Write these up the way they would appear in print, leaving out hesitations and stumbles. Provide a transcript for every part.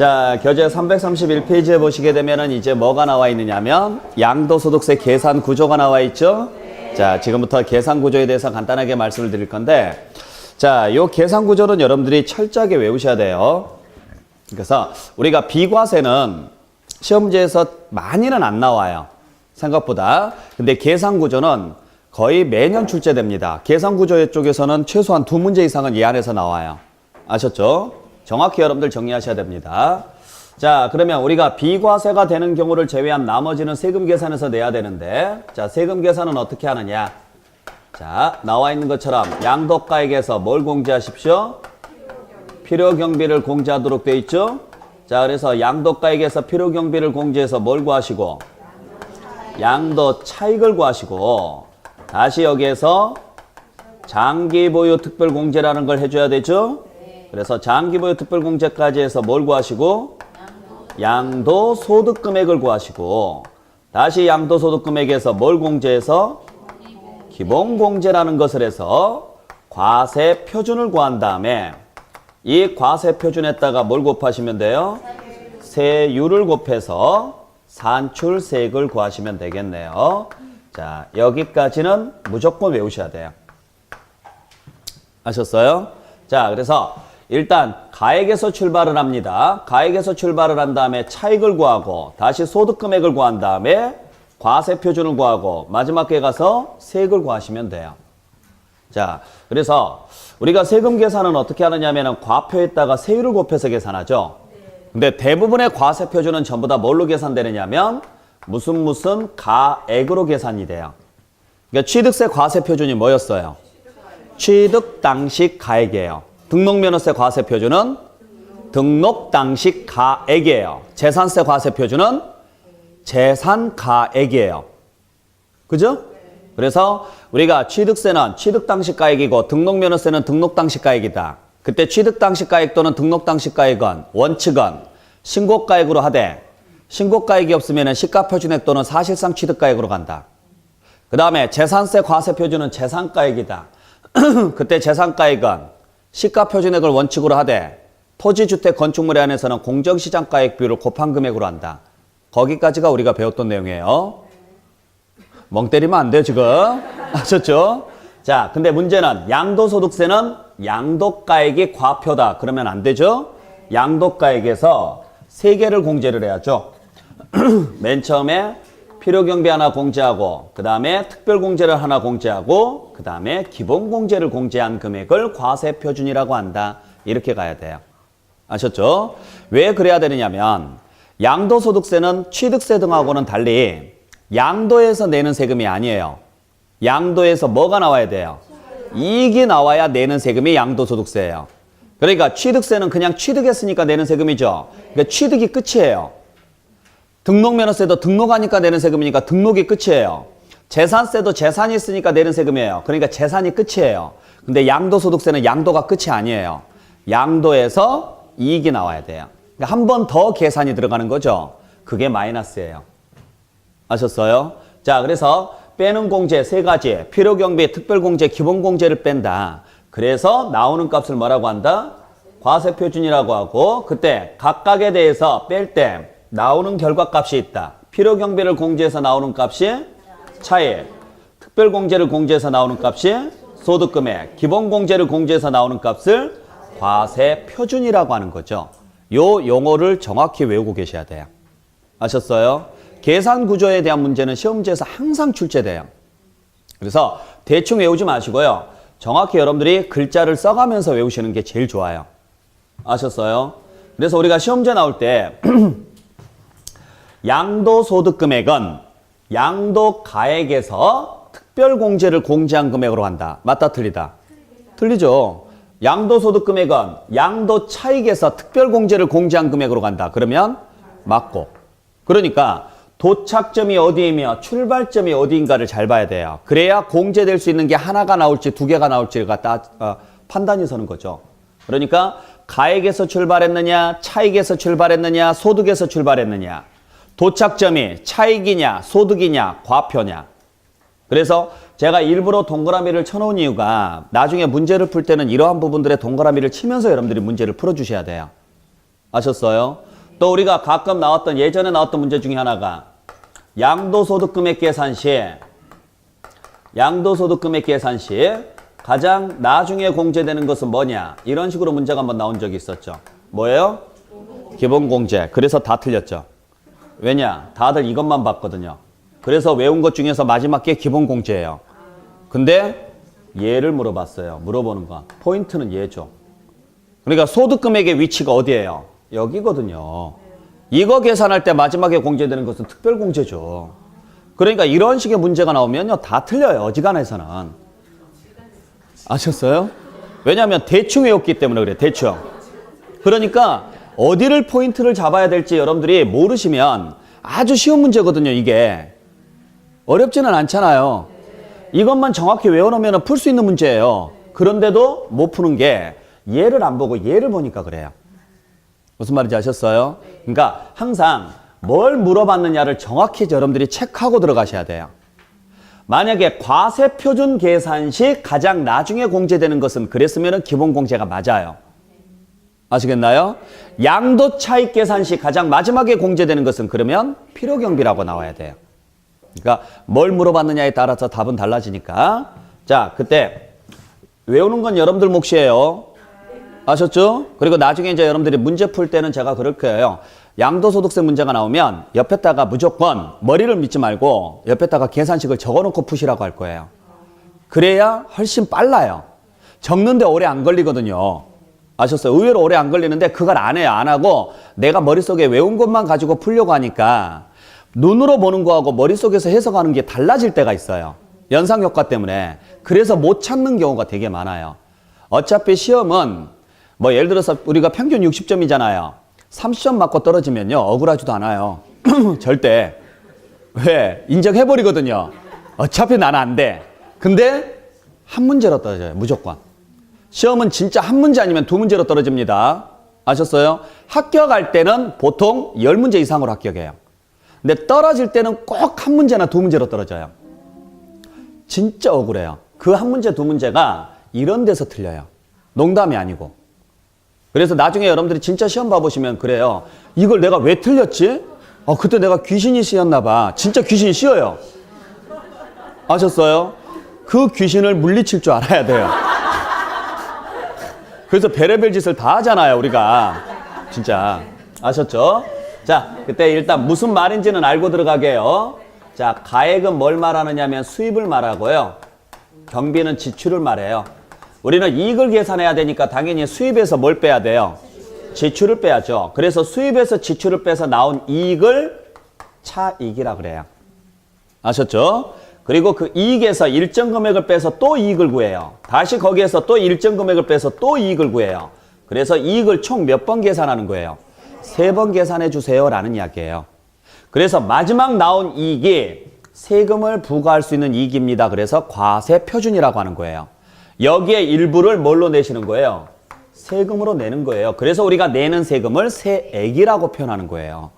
자, 교재 331페이지에 보시게 되면은 이제 뭐가 나와 있느냐면 양도소득세 계산 구조가 나와 있죠. 자, 지금부터 계산 구조에 대해서 간단하게 말씀을 드릴 건데, 자, 요 계산 구조는 여러분들이 철저하게 외우셔야 돼요. 그래서 우리가 비과세는 시험지에서 많이는 안 나와요. 생각보다. 근데 계산 구조는 거의 매년 출제됩니다. 계산 구조 쪽에서는 최소한 2문제 이상은 이 안에서 나와요. 아셨죠? 정확히 여러분들 정리하셔야 됩니다. 자, 그러면 우리가 비과세가 되는 경우를 제외한 나머지는 세금 계산에서 내야 되는데, 자, 세금 계산은 어떻게 하느냐? 자, 나와 있는 것처럼 양도가액에서 뭘 공제하십시오? 필요경비를 공제하도록 돼 있죠? 자, 그래서 양도가액에서 필요경비를 공제해서 뭘 구하시고? 양도 차익을 구하시고, 다시 여기에서 장기보유 특별공제라는 걸 해줘야 되죠? 그래서 장기보유 특별공제까지 해서 뭘 구하시고? 양도소득금액을 구하시고, 다시 양도소득금액에서 뭘 공제해서? 기본공제라는 것을 해서 과세표준을 구한 다음에 이 과세표준에다가 뭘 곱하시면 돼요? 세율을 곱해서 산출세액을 구하시면 되겠네요. 자, 여기까지는 무조건 외우셔야 돼요. 아셨어요? 자, 그래서 일단 가액에서 출발을 합니다. 가액에서 출발을 한 다음에 차익을 구하고, 다시 소득금액을 구한 다음에 과세표준을 구하고, 마지막에 가서 세액을 구하시면 돼요. 자, 그래서 우리가 세금 계산은 어떻게 하느냐면 과표에다가 세율을 곱해서 계산하죠. 근데 대부분의 과세표준은 전부 다 뭘로 계산되느냐면 무슨 가액으로 계산이 돼요. 그러니까 취득세 과세표준이 뭐였어요? 취득 당시 가액이에요. 등록면허세 과세표준은 등록 당시 가액이에요. 재산세 과세표준은 재산 가액이에요. 그죠? 그래서 우리가 취득세는 취득 당시 가액이고 등록면허세는 등록 당시 가액이다. 그때 취득 당시 가액 또는 등록 당시 가액은 원칙은 신고가액으로 하되, 신고가액이 없으면 시가표준액 또는 사실상 취득가액으로 간다. 그 다음에 재산세 과세표준은 재산가액이다. 그때 재산가액은 시가표준액을 원칙으로 하되 토지주택 건축물에 한해서는 공정시장가액 비율을 곱한 금액으로 한다. 거기까지가 우리가 배웠던 내용이에요. 멍 때리면 안 돼요, 지금. 아셨죠? 자, 근데 문제는 양도소득세는 양도가액이 과표다. 그러면 안 되죠? 양도가액에서 3개를 공제를 해야죠. 맨 처음에 필요경비 하나 공제하고, 그 다음에 특별공제를 하나 공제하고, 그 다음에 기본공제를 공제한 금액을 과세표준이라고 한다. 이렇게 가야 돼요. 아셨죠? 왜 그래야 되느냐면 양도소득세는 취득세 등하고는 달리 양도에서 내는 세금이 아니에요. 양도에서 뭐가 나와야 돼요? 이익이 나와야 내는 세금이 양도소득세예요. 그러니까 취득세는 그냥 취득했으니까 내는 세금이죠. 그러니까 취득이 끝이에요. 등록면허세도 등록하니까 내는 세금이니까 등록이 끝이에요. 재산세도 재산이 있으니까 내는 세금이에요. 그러니까 재산이 끝이에요. 근데 양도소득세는 양도가 끝이 아니에요. 양도에서 이익이 나와야 돼요. 그러니까 한 번 더 계산이 들어가는 거죠. 그게 마이너스예요. 아셨어요? 자, 그래서 빼는 공제 3가지, 필요경비, 특별공제, 기본공제를 뺀다. 그래서 나오는 값을 뭐라고 한다? 과세표준이라고 하고, 그때 각각에 대해서 뺄 때 나오는 결과값이 있다. 필요경비를 공제해서 나오는 값이 차익, 특별공제를 공제해서 나오는 값이 소득금액, 기본공제를 공제해서 나오는 값을 과세표준이라고 하는 거죠. 요 용어를 정확히 외우고 계셔야 돼요. 아셨어요? 계산 구조에 대한 문제는 시험지에서 항상 출제돼요. 그래서 대충 외우지 마시고요. 정확히 여러분들이 글자를 써가면서 외우시는 게 제일 좋아요. 아셨어요? 그래서 우리가 시험지에 나올 때 양도소득금액은 양도가액에서 특별공제를 공제한 금액으로 한다. 맞다, 틀리다? 틀리죠. 양도소득금액은 양도차익에서 특별공제를 공제한 금액으로 간다. 그러면 맞고. 그러니까 도착점이 어디이며 출발점이 어디인가를 잘 봐야 돼요. 그래야 공제될 수 있는 게 하나가 나올지 2개가 나올지가 판단이 서는 거죠. 그러니까 가액에서 출발했느냐, 차익에서 출발했느냐, 소득에서 출발했느냐, 도착점이 차익이냐, 소득이냐, 과표냐. 그래서 제가 일부러 동그라미를 쳐놓은 이유가 나중에 문제를 풀 때는 이러한 부분들의 동그라미를 치면서 여러분들이 문제를 풀어주셔야 돼요. 아셨어요? 또 우리가 가끔 나왔던 예전에 나왔던 문제 중에 하나가 양도소득금액 계산 시 가장 나중에 공제되는 것은 뭐냐? 이런 식으로 문제가 한번 나온 적이 있었죠. 뭐예요? 기본공제. 그래서 다 틀렸죠. 왜냐? 다들 이것만 봤거든요. 그래서 외운 것 중에서 마지막 게 기본공제예요. 근데 얘를 물어봤어요. 물어보는 거. 포인트는 얘죠. 그러니까 소득금액의 위치가 어디예요? 여기거든요. 이거 계산할 때 마지막에 공제되는 것은 특별공제죠. 그러니까 이런 식의 문제가 나오면요. 다 틀려요. 어지간해서는. 아셨어요? 왜냐하면 대충 외웠기 때문에 그래요. 대충. 그러니까 어디를 포인트를 잡아야 될지 여러분들이 모르시면 아주 쉬운 문제거든요. 이게. 어렵지는 않잖아요. 이것만 정확히 외워놓으면 풀 수 있는 문제예요. 그런데도 못 푸는 게 얘를 안 보고 얘를 보니까 그래요. 무슨 말인지 아셨어요? 그러니까 항상 뭘 물어봤느냐를 정확히 여러분들이 체크하고 들어가셔야 돼요. 만약에 과세표준 계산 시 가장 나중에 공제되는 것은 그랬으면 기본공제가 맞아요. 아시겠나요? 양도차익 계산 시 가장 마지막에 공제되는 것은 그러면 필요경비라고 나와야 돼요. 그러니까 뭘 물어봤느냐에 따라서 답은 달라지니까. 자, 그때 외우는 건 여러분들 몫이에요. 아셨죠? 그리고 나중에 이제 여러분들이 문제 풀 때는 제가 그럴 거예요. 양도소득세 문제가 나오면 옆에다가 무조건 머리를 믿지 말고 옆에다가 계산식을 적어놓고 푸시라고 할 거예요. 그래야 훨씬 빨라요. 적는데 오래 안 걸리거든요. 아셨어요? 의외로 오래 안 걸리는데 그걸 안 해요. 안 하고 내가 머릿속에 외운 것만 가지고 풀려고 하니까 눈으로 보는 거하고 머릿속에서 해석하는 게 달라질 때가 있어요. 연상효과 때문에. 그래서 못 찾는 경우가 되게 많아요. 어차피 시험은 뭐 예를 들어서 우리가 평균 60점이잖아요. 30점 맞고 떨어지면요. 억울하지도 않아요. 절대. 왜? 인정해버리거든요. 어차피 나는 안 돼. 근데 한 문제로 떨어져요. 무조건. 시험은 진짜 한 문제 아니면 두 문제로 떨어집니다. 아셨어요? 합격할 때는 보통 10문제 이상으로 합격해요. 근데 떨어질 때는 꼭 한 문제나 두 문제로 떨어져요. 진짜 억울해요. 그 한 문제, 두 문제가 이런 데서 틀려요. 농담이 아니고. 그래서 나중에 여러분들이 진짜 시험 봐보시면 그래요. 이걸 내가 왜 틀렸지? 그때 내가 귀신이 씌었나 봐. 진짜 귀신이 씌어요. 아셨어요? 그 귀신을 물리칠 줄 알아야 돼요. 그래서 별의별 짓을 다 하잖아요, 우리가. 진짜. 아셨죠? 자, 그때 일단 무슨 말인지는 알고 들어가게요. 자, 가액은 뭘 말하느냐면 수입을 말하고요. 경비는 지출을 말해요. 우리는 이익을 계산해야 되니까 당연히 수입에서 뭘 빼야 돼요? 지출을 빼야죠. 그래서 수입에서 지출을 빼서 나온 이익을 차익이라 그래요. 아셨죠? 그리고 그 이익에서 일정 금액을 빼서 또 이익을 구해요. 다시 거기에서 또 일정 금액을 빼서 또 이익을 구해요. 그래서 이익을 총 몇 번 계산하는 거예요? 3번 계산해 주세요 라는 이야기예요. 그래서 마지막 나온 이익이 세금을 부과할 수 있는 이익입니다. 그래서 과세표준이라고 하는 거예요. 여기에 일부를 뭘로 내시는 거예요? 세금으로 내는 거예요. 그래서 우리가 내는 세금을 세액이라고 표현하는 거예요.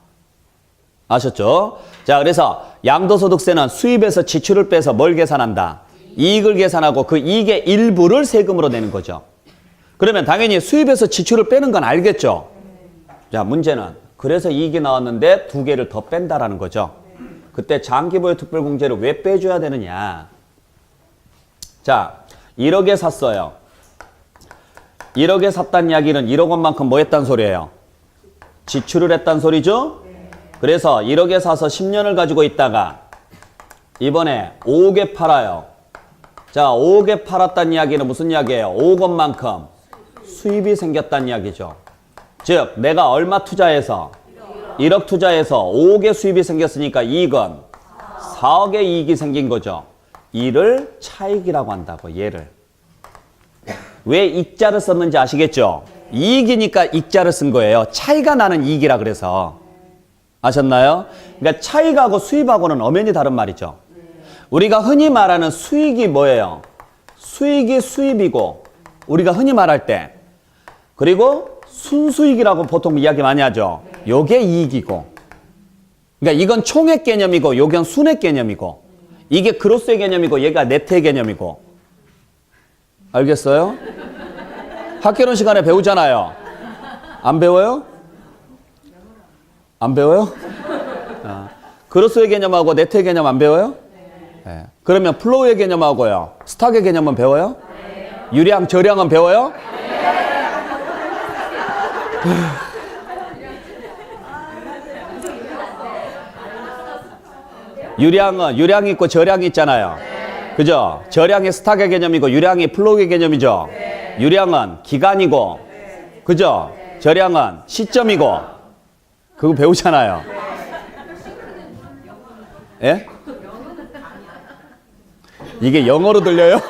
아셨죠? 자, 그래서 양도소득세는 수입에서 지출을 빼서 뭘 계산한다? 이익을 계산하고 그 이익의 일부를 세금으로 내는 거죠. 그러면 당연히 수입에서 지출을 빼는 건 알겠죠? 자, 문제는 그래서 이익이 나왔는데 2개를 더 뺀다라는 거죠. 그때 장기보유 특별공제를 왜 빼줘야 되느냐? 자, 1억에 샀어요. 1억에 샀다는 이야기는 1억 원만큼 뭐 했단 소리예요? 지출을 했단 소리죠? 그래서 1억에 사서 10년을 가지고 있다가 이번에 5억에 팔아요. 자, 5억에 팔았다는 이야기는 무슨 이야기예요? 5억 원만큼 수입이 생겼다는 이야기죠. 즉, 내가 얼마 투자해서 1억 투자해서 5억의 수입이 생겼으니까 이익은 4억의 이익이 생긴 거죠. 이를 차익이라고 한다고, 얘를. 왜 익자를 썼는지 아시겠죠? 이익이니까 익자를 쓴 거예요. 차이가 나는 이익이라 그래서. 아셨나요? 그러니까 차익하고 수입하고는 엄연히 다른 말이죠. 우리가 흔히 말하는 수익이 뭐예요? 수익이 수입이고, 우리가 흔히 말할 때, 그리고 순수익이라고 보통 이야기 많이 하죠. 요게 이익이고. 그러니까 이건 총액 개념이고, 요건 순액 개념이고, 이게 그로스의 개념이고 얘가 네트의 개념이고. 알겠어요? 학개론 시간에 배우잖아요. 안 배워요? 안 배워요? 그로스의 개념하고 네트의 개념 안 배워요? 네. 그러면 플로우의 개념하고요. 스탁의 개념은 배워요? 유량, 저량은 배워요? 유량이 있고 저량이 있잖아요. 그죠? 저량이 스탁의 개념이고 유량이 플로우의 개념이죠. 유량은 기간이고, 그죠? 저량은 시점이고, 그거 배우잖아요. 예? 이게 영어로 들려요?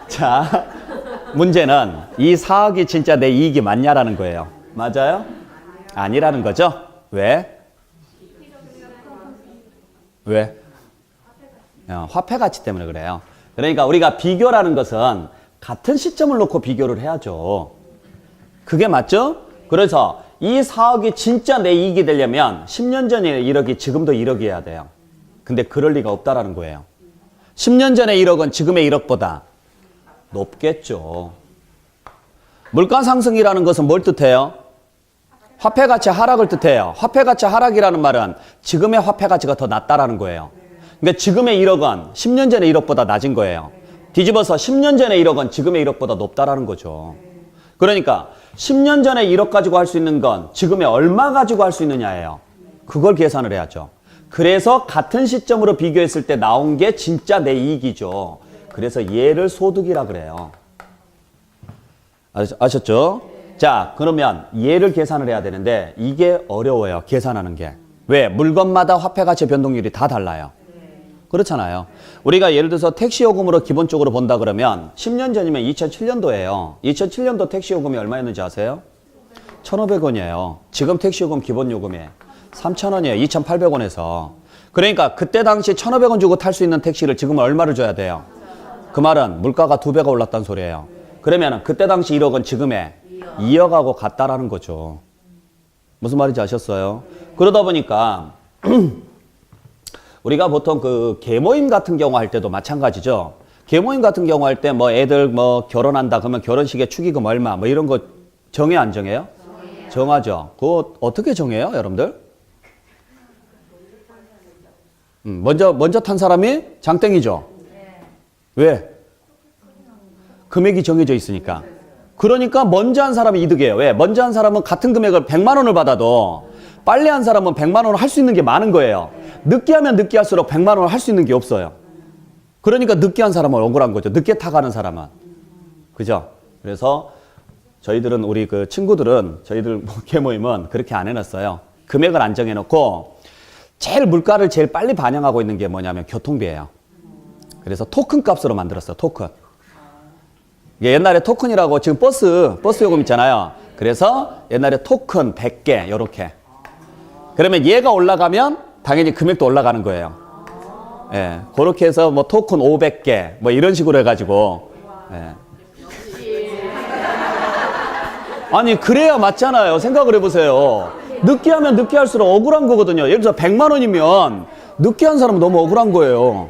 자, 문제는 이 사억이 진짜 내 이익이 맞냐라는 거예요. 맞아요? 아니라는 거죠. 왜? 왜? 화폐 가치 때문에 그래요. 그러니까 우리가 비교라는 것은 같은 시점을 놓고 비교를 해야죠. 그게 맞죠? 그래서 이 사억이 진짜 내 이익이 되려면 10년 전에 1억이 지금도 1억이어야 돼요. 근데 그럴 리가 없다라는 거예요. 10년 전에 1억은 지금의 1억보다 높겠죠. 물가 상승이라는 것은 뭘 뜻해요? 화폐 가치 하락을 뜻해요. 화폐 가치 하락이라는 말은 지금의 화폐 가치가 더 낮다라는 거예요. 그러니까 지금의 1억은 10년 전의 1억보다 낮은 거예요. 뒤집어서 10년 전의 1억은 지금의 1억보다 높다라는 거죠. 그러니까 10년 전에 1억 가지고 할 수 있는 건 지금의 얼마 가지고 할 수 있느냐예요. 그걸 계산을 해야죠. 그래서 같은 시점으로 비교했을 때 나온 게 진짜 내 이익이죠. 그래서 얘를 소득이라 그래요. 아셨죠? 자, 그러면 얘를 계산을 해야 되는데 이게 어려워요. 계산하는 게. 왜? 물건마다 화폐 가치 변동률이 다 달라요. 그렇잖아요. 우리가 예를 들어서 택시요금으로 기본적으로 본다 그러면 10년 전이면 2007년도예요. 2007년도 택시요금이 얼마였는지 아세요? 1,500원이에요. 지금 택시요금 기본요금이 3,000원이에요. 2,800원에서. 그러니까 그때 당시 1,500원 주고 탈 수 있는 택시를 지금 얼마를 줘야 돼요? 그 말은 물가가 2배가 올랐다는 소리예요. 그러면 그때 당시 1억은 지금의 2억하고 같다라는 거죠. 무슨 말인지 아셨어요? 그러다 보니까 우리가 보통 그 계모임 같은 경우 할 때도 마찬가지죠. 계모임 같은 경우 할 때 뭐 애들 뭐 결혼한다 그러면 결혼식에 축의금 얼마 뭐 이런 거 정해 안 정해요? 정하죠. 그거 어떻게 정해요, 여러분들? 먼저 탄 사람이 장땡이죠. 왜? 금액이 정해져 있으니까. 그러니까 먼저 한 사람이 이득이에요. 왜? 먼저 한 사람은 같은 금액을 100만 원을 받아도 빨리 한 사람은 100만 원을 할 수 있는 게 많은 거예요. 늦게 하면 늦게 할수록 100만 원을 할 수 있는 게 없어요. 그러니까 늦게 한 사람은 억울한 거죠. 늦게 타가는 사람은. 그죠? 그래서 저희들은 우리 그 친구들은 저희들 계모임은 그렇게 안 해놨어요. 금액을 안 정해놓고 제일 물가를 제일 빨리 반영하고 있는 게 뭐냐면 교통비예요. 그래서 토큰 값으로 만들었어요. 토큰. 옛날에 토큰이라고 지금 버스 요금 있잖아요. 그래서 옛날에 토큰 100개 요렇게. 그러면 얘가 올라가면 당연히 금액도 올라가는 거예요. 예, 그렇게 해서 뭐 토큰 500개 뭐 이런 식으로 해가지고. 예. 아니 그래야 맞잖아요. 생각을 해보세요. 늦게 하면 늦게 할수록 억울한 거거든요. 예를 들어서 100만 원이면 늦게 한 사람은 너무 억울한 거예요.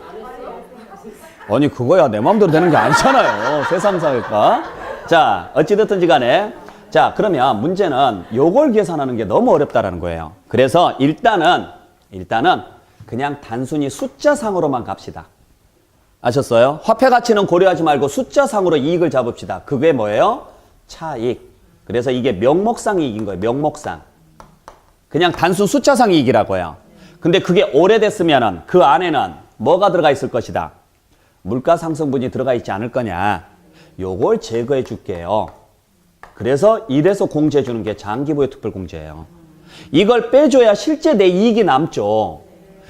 아니 그거야 내 마음대로 되는 게 아니잖아요. 세상사니까. 자, 어찌됐든지 간에 자, 그러면 문제는 요걸 계산하는 게 너무 어렵다라는 거예요. 그래서 일단은 그냥 단순히 숫자상으로만 갑시다. 아셨어요? 화폐 가치는 고려하지 말고 숫자상으로 이익을 잡읍시다. 그게 뭐예요? 차익. 그래서 이게 명목상 이익인 거예요. 명목상. 그냥 단순 숫자상 이익이라고요. 근데 그게 오래됐으면은 그 안에는 뭐가 들어가 있을 것이다. 물가 상승분이 들어가 있지 않을 거냐. 요걸 제거해 줄게요. 그래서 이래서 공제해 주는 게 장기부의 특별공제예요. 이걸 빼줘야 실제 내 이익이 남죠.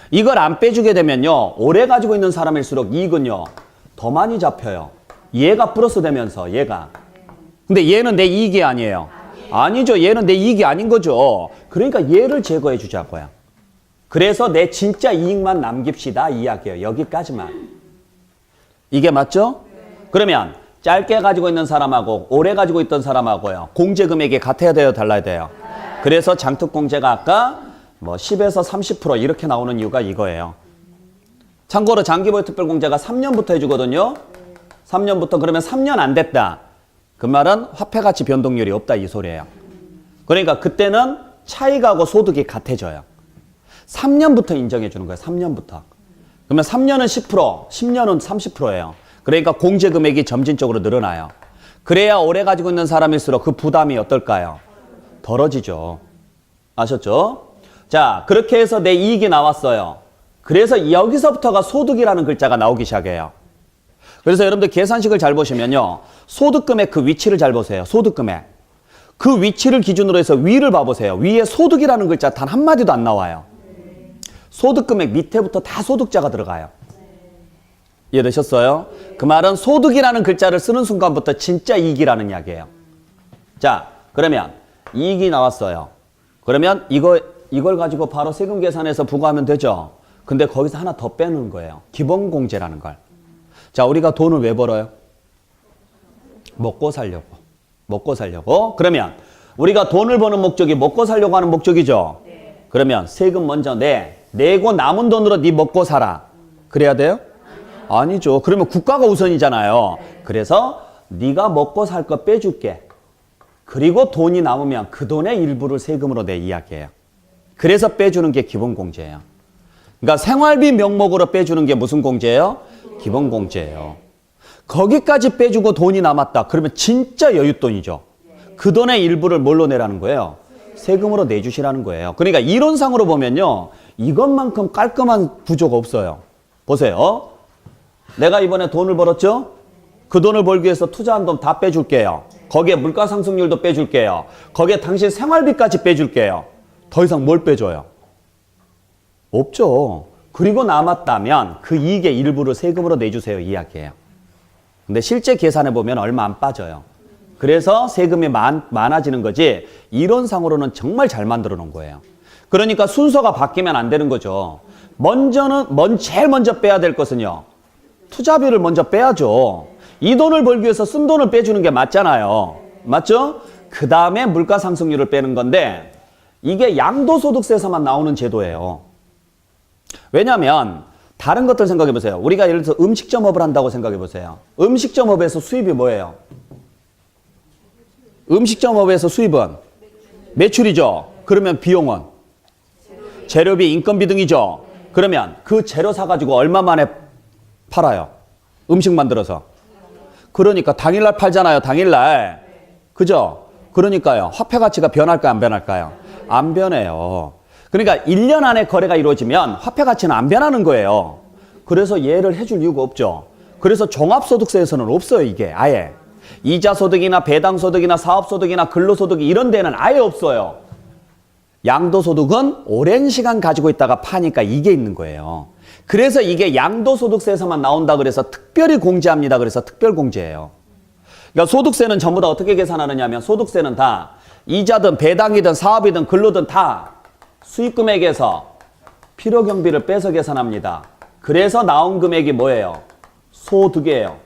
이걸 안 빼주게 되면요. 오래 가지고 있는 사람일수록 이익은요. 더 많이 잡혀요. 얘가 플러스 되면서 얘가. 근데 얘는 내 이익이 아니에요. 아니죠. 얘는 내 이익이 아닌 거죠. 그러니까 얘를 제거해 주자고요. 그래서 내 진짜 이익만 남깁시다 이야기예요. 여기까지만. 이게 맞죠? 그러면 짧게 가지고 있는 사람하고 오래 가지고 있던 사람하고요. 공제 금액이 같아야 돼요? 달라야 돼요? 그래서 장특공제가 아까 뭐 10에서 30% 이렇게 나오는 이유가 이거예요. 참고로 장기보유 특별공제가 3년부터 해주거든요. 3년부터 그러면 3년 안 됐다. 그 말은 화폐가치 변동률이 없다 이 소리예요. 그러니까 그때는 차익하고 소득이 같아져요. 3년부터 인정해 주는 거예요. 3년부터. 그러면 3년은 10%, 10년은 30%예요. 그러니까 공제 금액이 점진적으로 늘어나요. 그래야 오래 가지고 있는 사람일수록 그 부담이 어떨까요? 덜어지죠. 아셨죠? 자, 그렇게 해서 내 이익이 나왔어요. 그래서 여기서부터가 소득이라는 글자가 나오기 시작해요. 그래서 여러분들 계산식을 잘 보시면요. 소득금액 그 위치를 잘 보세요. 소득금액. 그 위치를 기준으로 해서 위를 봐보세요. 위에 소득이라는 글자 단 한마디도 안 나와요. 소득금액 밑에부터 다 소득자가 들어가요. 이해되셨어요? 그 말은 소득이라는 글자를 쓰는 순간부터 진짜 이익이라는 이야기예요. 자, 그러면 이익이 나왔어요. 그러면 이걸 가지고 바로 세금 계산해서 부과하면 되죠. 근데 거기서 하나 더 빼는 거예요. 기본공제라는 걸. 자, 우리가 돈을 왜 벌어요? 먹고 살려고. 먹고 살려고. 그러면 우리가 돈을 버는 목적이 먹고 살려고 하는 목적이죠. 그러면 세금 먼저 내고 남은 돈으로 네 먹고 살아. 그래야 돼요? 아니죠. 그러면 국가가 우선이잖아요. 그래서 네가 먹고 살 거 빼줄게. 그리고 돈이 남으면 그 돈의 일부를 세금으로 내 이야기예요. 그래서 빼주는 게 기본공제예요. 그러니까 생활비 명목으로 빼주는 게 무슨 공제예요? 기본공제예요. 거기까지 빼주고 돈이 남았다. 그러면 진짜 여윳돈이죠. 그 돈의 일부를 뭘로 내라는 거예요? 세금으로 내주시라는 거예요. 그러니까 이론상으로 보면요. 이것만큼 깔끔한 구조가 없어요. 보세요. 내가 이번에 돈을 벌었죠? 그 돈을 벌기 위해서 투자한 돈 다 빼줄게요. 거기에 물가 상승률도 빼줄게요. 거기에 당신 생활비까지 빼줄게요. 더 이상 뭘 빼줘요? 없죠. 그리고 남았다면 그 이익의 일부를 세금으로 내주세요. 이 이야기예요. 근데 실제 계산해 보면 얼마 안 빠져요. 그래서 세금이 많아지는 거지 이론상으로는 정말 잘 만들어 놓은 거예요. 그러니까 순서가 바뀌면 안 되는 거죠. 제일 먼저 빼야 될 것은요. 투자비를 먼저 빼야죠. 이 돈을 벌기 위해서 쓴 돈을 빼주는 게 맞잖아요. 맞죠? 그 다음에 물가 상승률을 빼는 건데 이게 양도소득세에서만 나오는 제도예요. 왜냐하면 다른 것들 생각해 보세요. 우리가 예를 들어서 음식점업을 한다고 생각해 보세요. 음식점업에서 수입이 뭐예요? 음식점업에서 수입은 매출이죠. 그러면 비용은 재료비, 인건비 등이죠. 그러면 그 재료 사가지고 얼마 만에 팔아요? 음식 만들어서. 그러니까 당일날 팔잖아요. 당일날. 그죠? 그러니까요. 화폐 가치가 변할까요? 안 변할까요? 안 변해요. 그러니까 1년 안에 거래가 이루어지면 화폐 가치는 안 변하는 거예요. 그래서 예를 해줄 이유가 없죠. 그래서 종합소득세에서는 없어요. 이게 아예. 이자소득이나 배당소득이나 사업소득이나 근로소득이 이런 데는 아예 없어요. 양도소득은 오랜 시간 가지고 있다가 파니까 이게 있는 거예요. 그래서 이게 양도소득세에서만 나온다 그래서 특별히 공제합니다. 그래서 특별공제예요. 그러니까 소득세는 전부 다 어떻게 계산하느냐 하면 소득세는 다 이자든 배당이든 사업이든 근로든 다 수익금액에서 필요경비를 빼서 계산합니다. 그래서 나온 금액이 뭐예요? 소득이에요.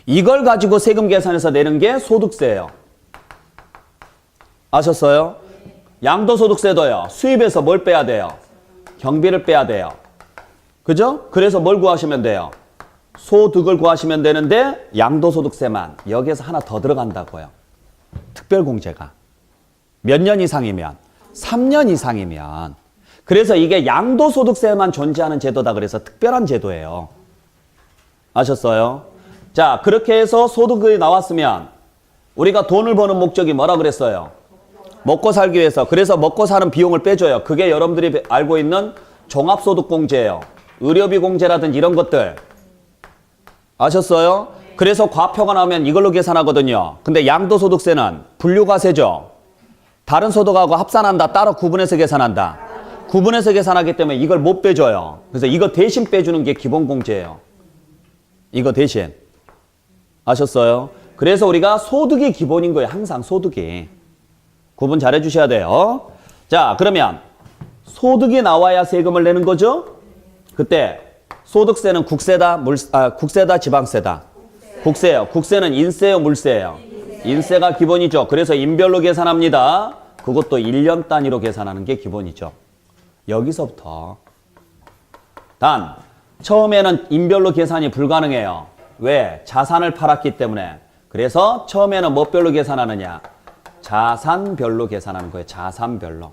이걸 가지고 세금 계산해서 내는 게 소득세예요. 아셨어요? 양도소득세도요. 수입에서 뭘 빼야 돼요? 경비를 빼야 돼요. 그죠? 그래서 뭘 구하시면 돼요? 소득을 구하시면 되는데 양도소득세만 여기에서 하나 더 들어간다고요. 특별공제가. 몇 년 이상이면? 3년 이상이면. 그래서 이게 양도소득세만 존재하는 제도다 그래서 특별한 제도예요. 아셨어요? 자, 그렇게 해서 소득이 나왔으면 우리가 돈을 버는 목적이 뭐라 그랬어요? 먹고 살기 위해서. 그래서 먹고 사는 비용을 빼줘요. 그게 여러분들이 알고 있는 종합소득공제예요. 의료비 공제라든지 이런 것들. 아셨어요? 그래서 과표가 나오면 이걸로 계산하거든요. 근데 양도소득세는 분류과세죠. 다른 소득하고 합산한다. 따로 구분해서 계산한다. 구분해서 계산하기 때문에 이걸 못 빼줘요. 그래서 이거 대신 빼주는 게 기본공제예요. 이거 대신. 아셨어요? 그래서 우리가 소득이 기본인 거예요. 항상 소득이. 구분 잘 해주셔야 돼요. 자, 그러면 소득이 나와야 세금을 내는 거죠? 그때 소득세는 국세다, 지방세다? 국세예요. 국세는 인세요, 물세예요? 인세가 기본이죠. 그래서 인별로 계산합니다. 그것도 1년 단위로 계산하는 게 기본이죠. 여기서부터. 단, 처음에는 인별로 계산이 불가능해요. 왜? 자산을 팔았기 때문에. 그래서 처음에는 뭐 별로 계산하느냐? 자산별로 계산하는 거예요. 자산별로.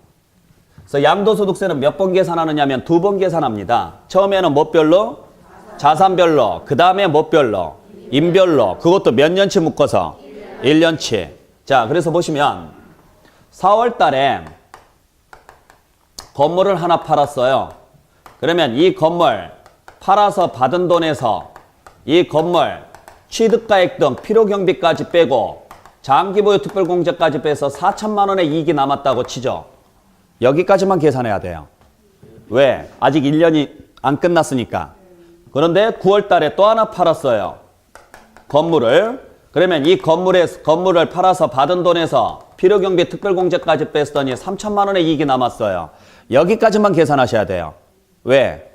그래서 양도소득세는 몇 번 계산하느냐면 2번 계산합니다. 처음에는 뭐 별로? 자산별로. 그 다음에 뭐 별로? 인별로. 그것도 몇 년치 묶어서? 1년치. 자, 그래서 보시면 4월 달에 건물을 하나 팔았어요. 그러면 이 건물 팔아서 받은 돈에서 이 건물 취득가액 등 필요경비까지 빼고 장기보유 특별공제까지 빼서 4천만 원의 이익이 남았다고 치죠. 여기까지만 계산해야 돼요. 왜? 아직 1년이 안 끝났으니까. 그런데 9월 달에 또 하나 팔았어요. 건물을. 그러면 이 건물을 팔아서 받은 돈에서 필요경비 특별공제까지 뺐더니 3천만 원의 이익이 남았어요. 여기까지만 계산하셔야 돼요. 왜?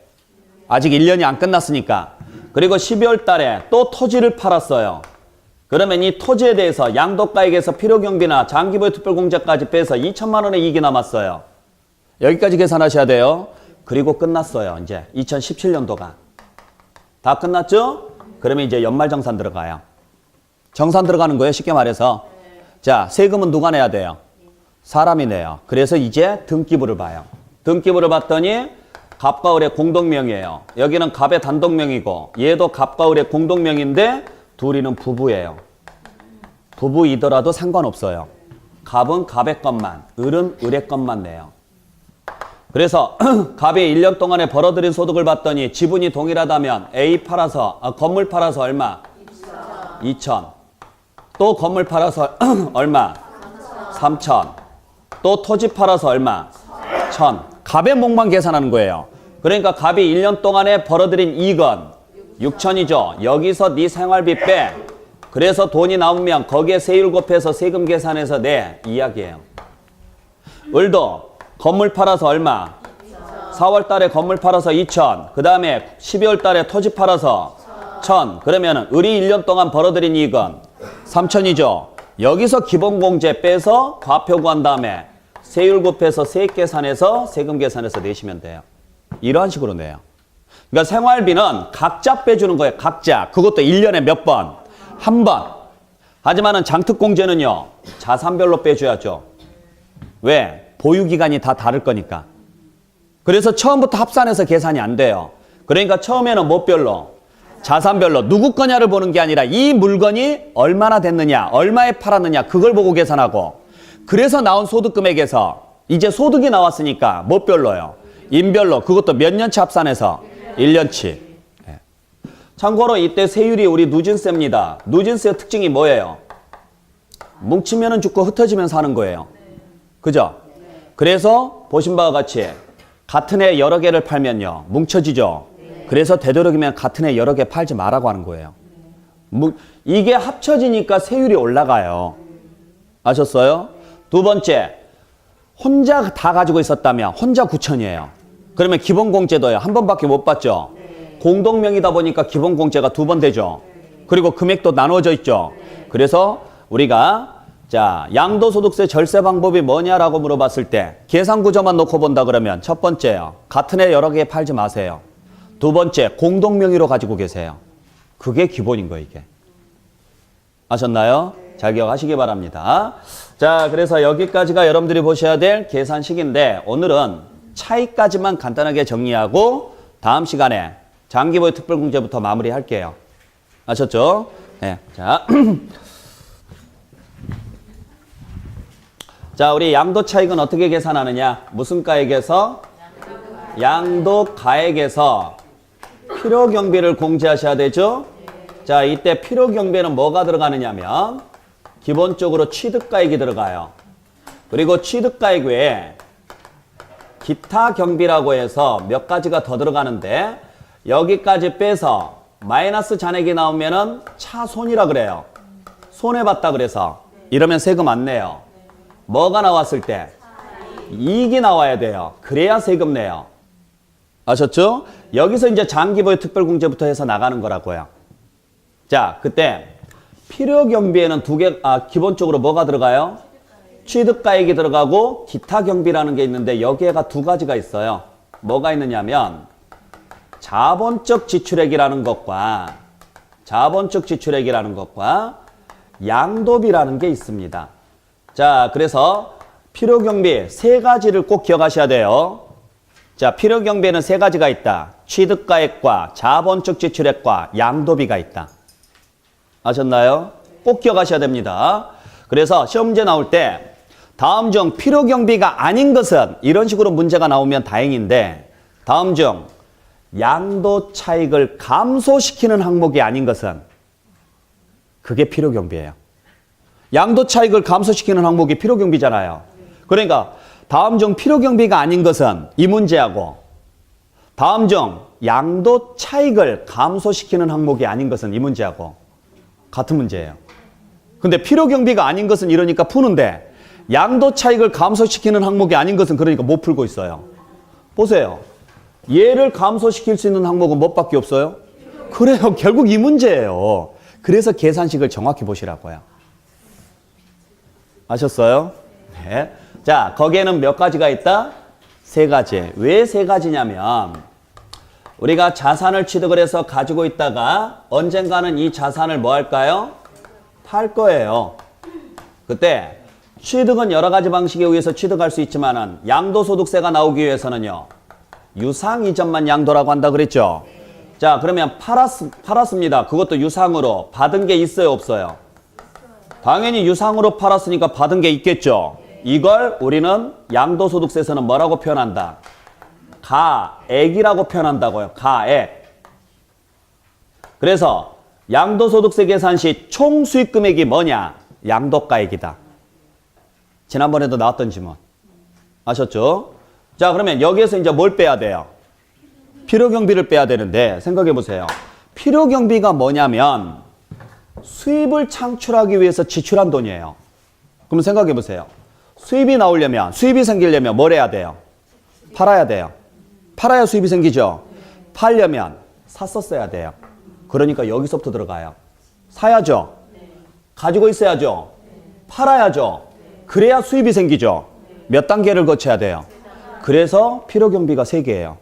아직 1년이 안 끝났으니까. 그리고 12월 달에 또 토지를 팔았어요. 그러면 이 토지에 대해서 양도가액에서 필요경비나 장기보유 특별공제까지 빼서 2천만 원의 이익이 남았어요. 여기까지 계산하셔야 돼요. 그리고 끝났어요. 이제 2017년도가. 다 끝났죠? 그러면 이제 연말정산 들어가요. 정산 들어가는 거예요. 쉽게 말해서. 자, 세금은 누가 내야 돼요? 사람이 내요. 그래서 이제 등기부를 봐요. 등기부를 봤더니 갑과 을의 공동명이에요. 여기는 갑의 단독명이고 얘도 갑과 을의 공동명인데 둘이는 부부예요. 부부이더라도 상관없어요. 갑은 갑의 것만, 을은 을의 것만 내요. 그래서 갑이 1년 동안에 벌어들인 소득을 봤더니 지분이 동일하다면 A 팔아서 건물 팔아서 얼마? 2천. 또 건물 팔아서 얼마? 3천. 또 토지 팔아서 얼마? 1,000. 갑의 몫만 계산하는 거예요. 그러니까 갑이 1년 동안에 벌어들인 이익은 6천이죠. 여기서 네 생활비 빼. 그래서 돈이 나오면 거기에 세율 곱해서 세금 계산해서 내 이야기예요. 을도 건물 팔아서 얼마? 4월 달에 건물 팔아서 2천. 그 다음에 12월 달에 토지 팔아서 1,000. 그러면 을이 1년 동안 벌어들인 이익은 3천이죠. 여기서 기본공제 빼서 과표 구한 다음에 세율 곱해서 세액 계산해서 세금 계산해서 내시면 돼요. 이러한 식으로 내요. 그러니까 생활비는 각자 빼주는 거예요. 각자. 그것도 1년에 몇 번? 한 번. 하지만은 장특공제는요. 자산별로 빼줘야죠. 왜? 보유기간이 다 다를 거니까. 그래서 처음부터 합산해서 계산이 안 돼요. 그러니까 처음에는 뭐 별로? 자산별로. 누구 거냐를 보는 게 아니라 이 물건이 얼마나 됐느냐, 얼마에 팔았느냐 그걸 보고 계산하고 그래서 나온 소득금액에서 이제 소득이 나왔으니까 뭐 별로요? 인별로. 그것도 몇 년치 합산해서? 1년치. 네. 참고로 이때 세율이 우리 누진세입니다. 누진세의 특징이 뭐예요? 뭉치면은 죽고 흩어지면 사는 거예요. 그죠? 그래서 보신 바와 같이 같은 해 여러 개를 팔면요. 뭉쳐지죠? 그래서 되도록이면 같은 해 여러 개 팔지 말라고 하는 거예요. 이게 합쳐지니까 세율이 올라가요. 아셨어요? 두 번째, 혼자 다 가지고 있었다면 혼자 9천이에요. 그러면 기본공제도요. 한 번밖에 못 받죠. 공동명이다 보니까 기본공제가 2번 되죠. 그리고 금액도 나눠져 있죠. 그래서 우리가 자 양도소득세 절세 방법이 뭐냐라고 물어봤을 때 계산구조만 놓고 본다 그러면 첫 번째요. 같은 해 여러 개 팔지 마세요. 두 번째, 공동명의로 가지고 계세요. 그게 기본인 거예요, 이게. 아셨나요? 잘 기억하시기 바랍니다. 자, 그래서 여기까지가 여러분들이 보셔야 될 계산식인데 오늘은 차이까지만 간단하게 정리하고 다음 시간에 장기보유 특별공제부터 마무리할게요. 아셨죠? 네. 자, 자, 우리 양도차익은 어떻게 계산하느냐? 무슨 가액에서? 양도가액에서 필요경비를 공제하셔야 되죠? 자, 이때 필요경비는 뭐가 들어가느냐면 기본적으로 취득가액이 들어가요. 그리고 취득가액 외에 기타 경비라고 해서 몇 가지가 더 들어가는데 여기까지 빼서 마이너스 잔액이 나오면은 차손이라 그래요. 손해봤다 그래서 이러면 세금 안 내요. 뭐가 나왔을 때? 이익이 나와야 돼요. 그래야 세금 내요. 아셨죠? 여기서 이제 장기보유 특별공제부터 해서 나가는 거라고요. 자, 그때 필요경비에는 기본적으로 뭐가 들어가요? 취득가액이 들어가고 기타 경비라는 게 있는데 여기에가 2가지가 있어요. 뭐가 있느냐면 자본적 지출액이라는 것과 양도비라는 게 있습니다. 자, 그래서 필요경비 세 가지를 꼭 기억하셔야 돼요. 자, 필요경비에는 세 가지가 있다. 취득가액과 자본적 지출액과 양도비가 있다. 아셨나요? 꼭 기억하셔야 됩니다. 그래서 시험 문제 나올 때 다음 중 필요경비가 아닌 것은 이런 식으로 문제가 나오면 다행인데 다음 중 양도 차익을 감소시키는 항목이 아닌 것은 그게 필요경비예요. 양도 차익을 감소시키는 항목이 필요경비잖아요. 그러니까 다음 중 필요경비가 아닌 것은 이 문제하고 다음 중 양도 차익을 감소시키는 항목이 아닌 것은 이 문제하고 같은 문제예요. 근데 필요경비가 아닌 것은 이러니까 푸는데 양도 차익을 감소시키는 항목이 아닌 것은 그러니까 못 풀고 있어요. 보세요. 얘를 감소시킬 수 있는 항목은 뭐밖에 없어요? 그래요. 결국 이 문제예요. 그래서 계산식을 정확히 보시라고요. 아셨어요? 네. 자, 거기에는 몇 가지가 있다? 세 가지. 왜 세 가지냐면 우리가 자산을 취득을 해서 가지고 있다가 언젠가는 이 자산을 뭐 할까요? 팔 거예요. 그때 취득은 여러 가지 방식에 의해서 취득할 수 있지만은 양도소득세가 나오기 위해서는요. 유상 이전만 양도라고 한다 그랬죠? 자, 그러면 팔았습니다. 그것도 유상으로 받은 게 있어요, 없어요? 당연히 유상으로 팔았으니까 받은 게 있겠죠? 이걸 우리는 양도소득세에서는 뭐라고 표현한다? 가액이라고 표현한다고요. 가액. 그래서 양도소득세 계산 시 총 수익 금액이 뭐냐? 양도가액이다. 지난번에도 나왔던 지문. 아셨죠? 자, 그러면 여기에서 이제 뭘 빼야 돼요? 필요경비를 빼야 되는데 생각해 보세요. 필요경비가 뭐냐면 수입을 창출하기 위해서 지출한 돈이에요. 그럼 생각해 보세요. 수입이 나오려면, 수입이 생기려면 뭘 해야 돼요? 팔아야 돼요. 팔아야 수입이 생기죠? 팔려면 샀었어야 돼요. 그러니까 여기서부터 들어가요. 사야죠? 가지고 있어야죠? 팔아야죠? 그래야 수입이 생기죠? 몇 단계를 거쳐야 돼요? 그래서 필요경비가 3개예요.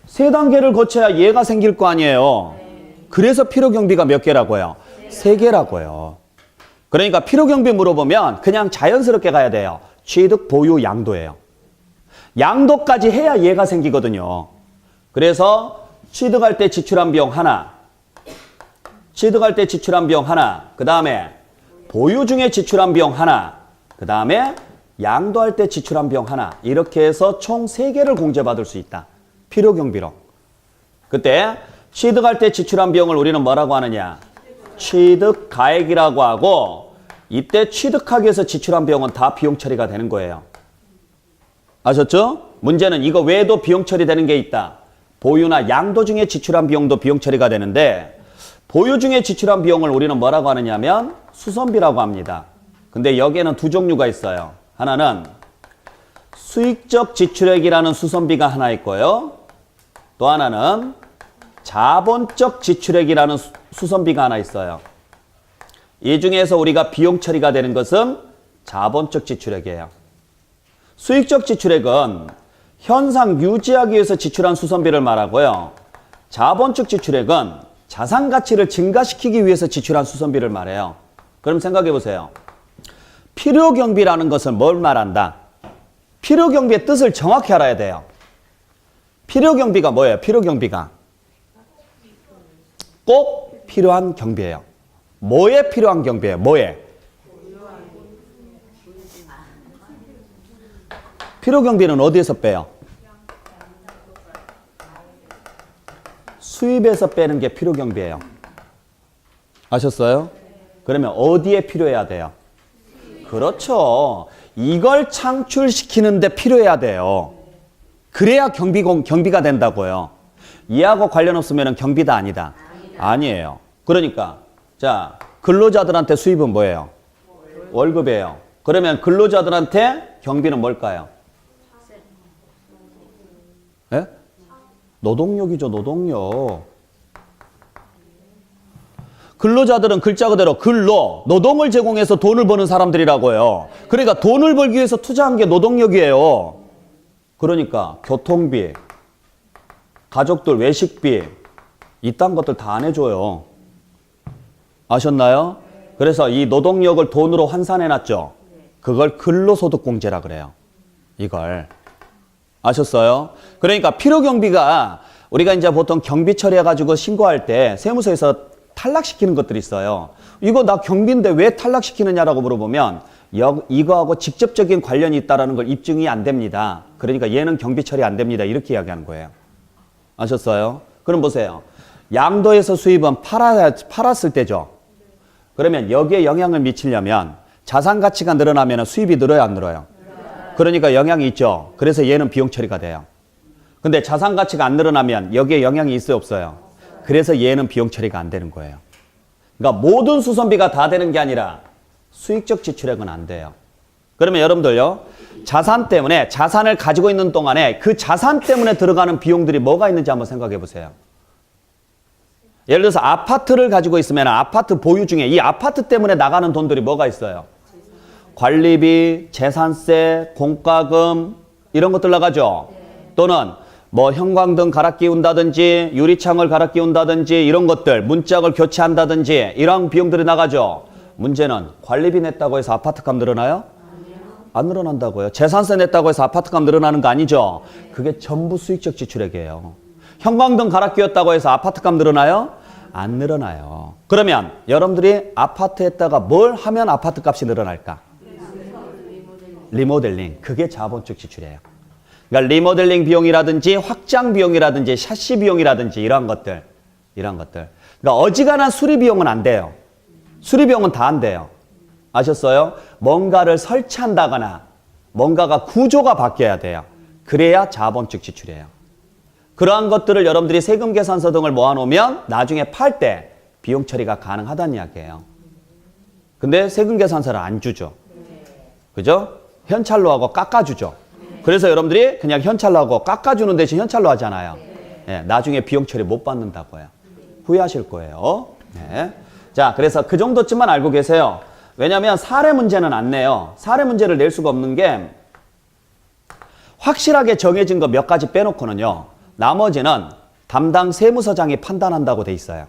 3단계를 거쳐야 얘가 생길 거 아니에요. 그래서 필요경비가 몇 개라고요? 3개라고요. 그러니까 필요경비 물어보면 그냥 자연스럽게 가야 돼요. 취득, 보유, 양도예요. 양도까지 해야 얘가 생기거든요. 그래서 취득할 때 지출한 비용 하나, 취득할 때 지출한 비용 하나, 그 다음에 보유 중에 지출한 비용 하나, 그 다음에 양도할 때 지출한 비용 하나, 이렇게 해서 총 3개를 공제받을 수 있다. 필요경비로. 그때 취득할 때 지출한 비용을 우리는 뭐라고 하느냐? 취득가액이라고 하고 이때 취득하기 위해서 지출한 비용은 다 비용 처리가 되는 거예요. 아셨죠? 문제는 이거 외에도 비용 처리되는 게 있다. 보유나 양도 중에 지출한 비용도 비용 처리가 되는데 보유 중에 지출한 비용을 우리는 뭐라고 하느냐면 수선비라고 합니다. 근데 여기에는 두 종류가 있어요. 하나는 수익적 지출액이라는 수선비가 하나 있고요. 또 하나는 자본적 지출액이라는 수선비가 하나 있어요. 이 중에서 우리가 비용 처리가 되는 것은 자본적 지출액이에요. 수익적 지출액은 현상 유지하기 위해서 지출한 수선비를 말하고요. 자본적 지출액은 자산 가치를 증가시키기 위해서 지출한 수선비를 말해요. 그럼 생각해 보세요. 필요경비라는 것은 뭘 말한다? 필요경비의 뜻을 정확히 알아야 돼요. 필요경비가 뭐예요? 필요경비가 꼭 필요한 경비예요. 뭐에 필요한 경비예요? 뭐에? 필요경비는 어디에서 빼요? 수입에서 빼는 게 필요경비예요. 아셨어요? 그러면 어디에 필요해야 돼요? 그렇죠. 이걸 창출시키는데 필요해야 돼요. 그래야 경비가 된다고요. 이하고 관련 없으면 경비다 아니다? 아니에요. 그러니까 자, 근로자들한테 수입은 뭐예요? 월급이에요. 그러면 근로자들한테 경비는 뭘까요? 예? 노동력이죠, 노동력. 근로자들은 글자 그대로 근로, 노동을 제공해서 돈을 버는 사람들이라고요. 그러니까 돈을 벌기 위해서 투자한 게 노동력이에요. 그러니까 교통비, 가족들 외식비, 이딴 것들 다 안 해줘요. 아셨나요? 그래서 이 노동력을 돈으로 환산해놨죠. 그걸 근로소득공제라 그래요. 이걸. 아셨어요? 그러니까 필요경비가 우리가 이제 보통 경비 처리해가지고 신고할 때 세무서에서 탈락시키는 것들이 있어요. 이거 나 경비인데 왜 탈락시키느냐라고 물어보면 이거하고 직접적인 관련이 있다는 걸 입증이 안 됩니다. 그러니까 얘는 경비 처리 안 됩니다. 이렇게 이야기하는 거예요. 아셨어요? 그럼 보세요. 양도에서 수입은 팔았을 때죠. 그러면 여기에 영향을 미치려면 자산 가치가 늘어나면 수입이 늘어요, 안 늘어요? 그러니까 영향이 있죠. 그래서 얘는 비용 처리가 돼요. 근데 자산 가치가 안 늘어나면 여기에 영향이 있어요, 없어요? 그래서 얘는 비용 처리가 안 되는 거예요. 그러니까 모든 수선비가 다 되는 게 아니라 수익적 지출액은 안 돼요. 그러면 여러분들요, 자산 때문에 자산을 가지고 있는 동안에 그 자산 때문에 들어가는 비용들이 뭐가 있는지 한번 생각해 보세요. 예를 들어서 아파트를 가지고 있으면 아파트 보유 중에 이 아파트 때문에 나가는 돈들이 뭐가 있어요? 관리비, 재산세, 공과금 이런 것들 나가죠. 또는 뭐 형광등 갈아 끼운다든지 유리창을 갈아 끼운다든지 이런 것들, 문짝을 교체한다든지 이런 비용들이 나가죠. 문제는 관리비 냈다고 해서 아파트값 늘어나요? 안 늘어난다고요. 재산세 냈다고 해서 아파트값 늘어나는 거 아니죠. 그게 전부 수익적 지출액이에요. 형광등 갈아 끼웠다고 해서 아파트값 늘어나요? 안 늘어나요. 그러면 여러분들이 아파트 했다가 뭘 하면 아파트 값이 늘어날까? 리모델링. 그게 자본적 지출이에요. 그러니까 리모델링 비용이라든지 확장 비용이라든지 샤시 비용이라든지 이러한 것들. 그러니까 어지간한 수리 비용은 안 돼요. 수리 비용은 다 안 돼요. 아셨어요? 뭔가를 설치한다거나 뭔가가 구조가 바뀌어야 돼요. 그래야 자본적 지출이에요. 그러한 것들을 여러분들이 세금 계산서 등을 모아놓으면 나중에 팔 때 비용 처리가 가능하다는 이야기예요. 근데 세금 계산서를 안 주죠. 그죠? 현찰로 하고 깎아주죠. 그래서 여러분들이 그냥 현찰로 하고 깎아주는 대신 현찰로 하잖아요. 네, 나중에 비용 처리 못 받는다고요. 후회하실 거예요. 네. 자, 그래서 그 정도쯤만 알고 계세요. 왜냐하면 사례 문제는 안 내요. 사례 문제를 낼 수가 없는 게 확실하게 정해진 거 몇 가지 빼놓고는요. 나머지는 담당 세무서장이 판단한다고 돼 있어요.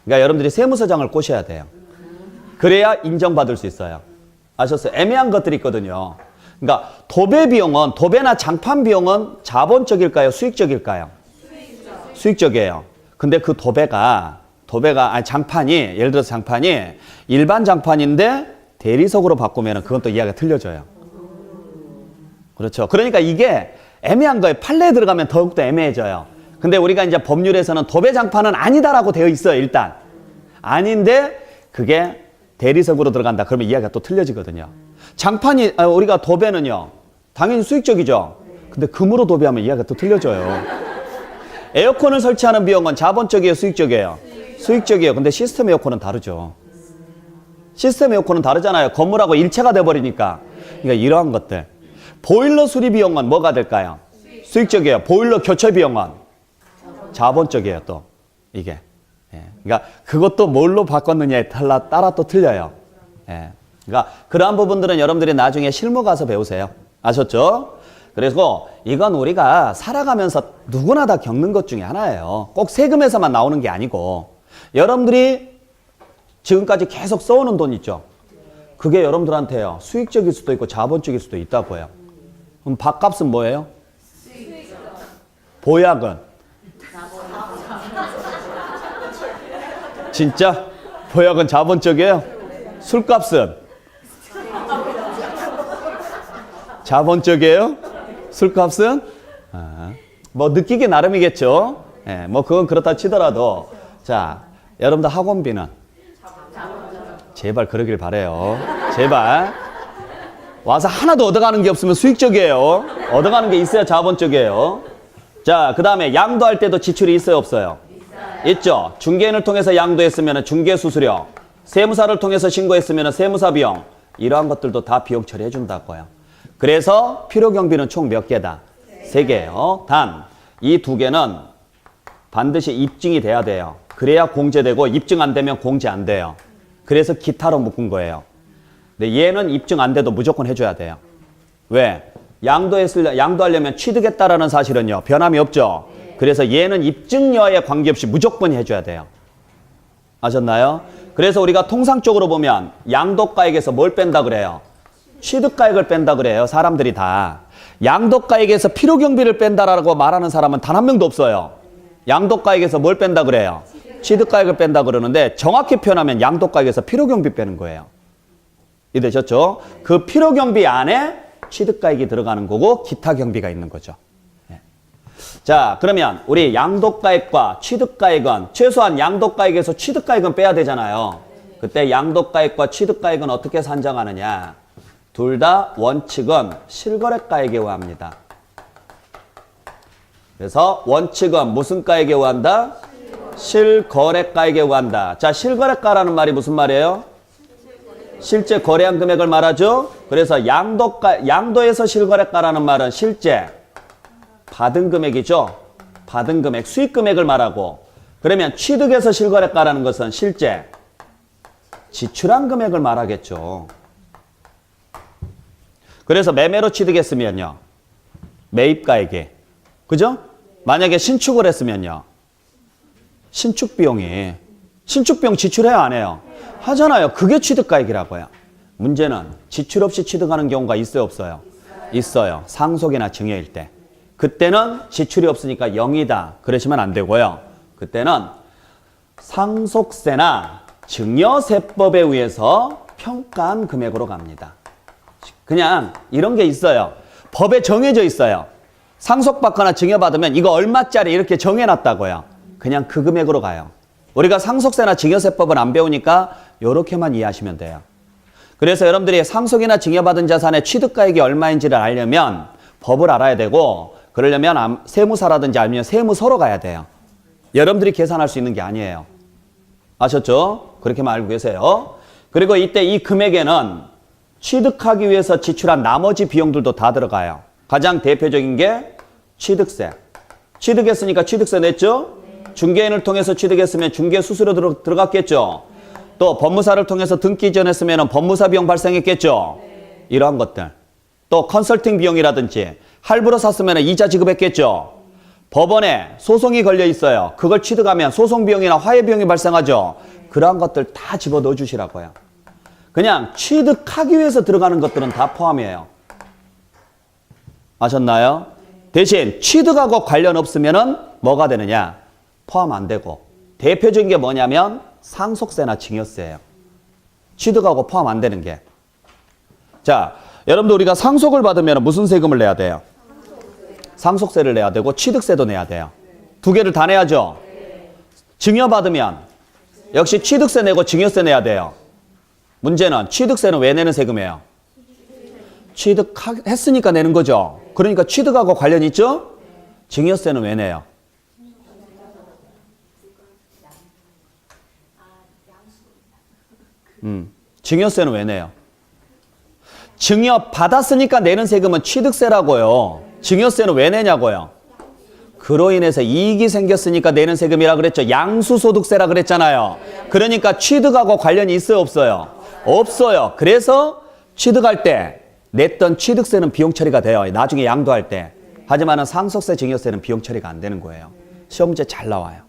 그러니까 여러분들이 세무서장을 꼬셔야 돼요. 그래야 인정받을 수 있어요. 아셨어요? 애매한 것들이 있거든요. 그러니까 도배 비용은, 도배나 장판 비용은 자본적일까요? 수익적일까요? 수익적이에요. 근데 그 장판이, 예를 들어서 장판이 일반 장판인데 대리석으로 바꾸면 그건 또 이야기가 틀려져요. 그렇죠. 그러니까 이게 애매한 거예요. 판례에 들어가면 더욱더 애매해져요. 근데 우리가 이제 법률에서는 도배 장판은 아니다라고 되어 있어요, 일단. 아닌데 그게 대리석으로 들어간다. 그러면 이야기가 또 틀려지거든요. 장판이, 우리가 도배는요, 당연히 수익적이죠. 근데 금으로 도배하면 이야기가 또 틀려져요. 에어컨을 설치하는 비용은 자본적이에요, 수익적이에요? 수익적이에요. 근데 시스템 에어컨은 다르죠. 시스템 에어컨은 다르잖아요. 건물하고 일체가 돼버리니까. 그러니까 이러한 것들. 보일러 수리 비용은 뭐가 될까요? 수익적이에요. 보일러 교체 비용은 자본적이에요, 또. 이게. 예. 그러니까 그것도 뭘로 바꿨느냐에 따라 또 틀려요. 예. 그러니까 그러한 부분들은 여러분들이 나중에 실무 가서 배우세요. 아셨죠? 그래서 이건 우리가 살아가면서 누구나 다 겪는 것 중에 하나예요. 꼭 세금에서만 나오는 게 아니고 여러분들이 지금까지 계속 써오는 돈 있죠. 그게 여러분들한테요. 수익적일 수도 있고 자본적일 수도 있다고 해요. 그럼 밥값은 뭐예요? 보약은? 진짜? 보약은 자본적이에요? 술값은? 자본적이에요? 술값은? 뭐 느끼기 나름이겠죠. 예, 뭐 그건 그렇다 치더라도 자, 여러분들 학원비는 제발 그러길 바래요. 제발. 와서 하나도 얻어가는 게 없으면 수익적이에요. 얻어가는 게 있어야 자본적이에요. 자, 그 다음에 양도할 때도 지출이 있어요, 없어요? 있죠. 중개인을 통해서 양도했으면 중개수수료, 세무사를 통해서 신고했으면 세무사 비용, 이러한 것들도 다 비용 처리해 준다고요. 그래서 필요경비는 총 몇 개다? 3개예요. 단, 이 2개는 반드시 입증이 돼야 돼요. 그래야 공제되고 입증 안 되면 공제 안 돼요. 그래서 기타로 묶은 거예요. 근데 얘는 입증 안 돼도 무조건 해줘야 돼요. 왜? 양도하려면 취득했다라는 사실은요, 변함이 없죠. 그래서 얘는 입증 여하에 관계없이 무조건 해줘야 돼요. 아셨나요? 그래서 우리가 통상적으로 보면 양도가액에서 뭘 뺀다 그래요? 취득가액을 뺀다 그래요. 사람들이 다. 양도가액에서 필요경비를 뺀다라고 말하는 사람은 단 한 명도 없어요. 양도가액에서 뭘 뺀다 그래요? 취득가액을 뺀다 그러는데 정확히 표현하면 양도가액에서 필요경비 빼는 거예요. 이해되셨죠? 그 필요경비 안에 취득가액이 들어가는 거고 기타 경비가 있는 거죠. 자, 그러면 우리 양도가액과 취득가액은 최소한 양도가액에서 취득가액은 빼야 되잖아요. 그때 양도가액과 취득가액은 어떻게 산정하느냐? 둘 다 원칙은 실거래가액에 의합니다. 그래서 원칙은 무슨 가액에 의한다? 실거래가액에 의한다. 자, 실거래가라는 말이 무슨 말이에요? 실제 거래한 금액을 말하죠. 그래서 양도에서 실거래가라는 말은 실제 받은 금액이죠. 받은 금액, 수익 금액을 말하고, 그러면 취득에서 실거래가라는 것은 실제 지출한 금액을 말하겠죠. 그래서 매매로 취득했으면요, 매입가액에, 그죠? 만약에 신축을 했으면요, 신축 비용 지출해야 안 해요? 하잖아요. 그게 취득가액이라고요. 문제는 지출 없이 취득하는 경우가 있어요, 없어요? 있어요. 상속이나 증여일 때. 그때는 지출이 없으니까 0이다. 그러시면 안 되고요. 그때는 상속세나 증여세법에 의해서 평가한 금액으로 갑니다. 그냥 이런 게 있어요. 법에 정해져 있어요. 상속받거나 증여받으면 이거 얼마짜리 이렇게 정해놨다고요. 그냥 그 금액으로 가요. 우리가 상속세나 증여세법을 안 배우니까 이렇게만 이해하시면 돼요. 그래서 여러분들이 상속이나 증여받은 자산의 취득가액이 얼마인지를 알려면 법을 알아야 되고, 그러려면 세무사라든지 아니면 세무서로 가야 돼요. 여러분들이 계산할 수 있는 게 아니에요. 아셨죠? 그렇게만 알고 계세요. 그리고 이때 이 금액에는 취득하기 위해서 지출한 나머지 비용들도 다 들어가요. 가장 대표적인 게 취득세. 취득했으니까 취득세 냈죠? 중개인을 통해서 취득했으면 중개 수수료 들어갔겠죠? 또 법무사를 통해서 등기 이전했으면 법무사 비용 발생했겠죠? 이러한 것들. 또 컨설팅 비용이라든지 할부로 샀으면 이자 지급했겠죠? 법원에 소송이 걸려 있어요. 그걸 취득하면 소송 비용이나 화해 비용이 발생하죠? 그러한 것들 다 집어넣어 주시라고요. 그냥 취득하기 위해서 들어가는 것들은 다 포함이에요. 아셨나요? 대신 취득하고 관련 없으면은 뭐가 되느냐? 포함 안 되고. 대표적인 게 뭐냐면 상속세나 증여세예요. 취득하고 포함 안 되는 게. 자, 여러분들 우리가 상속을 받으면 무슨 세금을 내야 돼요? 상속세를 내야 되고 취득세도 내야 돼요. 두 개를 다 내야죠. 증여받으면 역시 취득세 내고 증여세 내야 돼요. 문제는 취득세는 왜 내는 세금이에요? 취득했으니까 내는 거죠. 그러니까 취득하고 관련 있죠? 증여세는 왜 내요? 증여세는 왜 내요? 증여 받았으니까 내는 세금은 취득세라고요. 증여세는 왜 내냐고요? 그로 인해서 이익이 생겼으니까 내는 세금이라 그랬죠. 양수소득세라 그랬잖아요. 그러니까 취득하고 관련이 있어요, 없어요? 없어요. 그래서 취득할 때 냈던 취득세는 비용 처리가 돼요. 나중에 양도할 때. 하지만 상속세, 증여세는 비용 처리가 안 되는 거예요. 시험 문제 잘 나와요.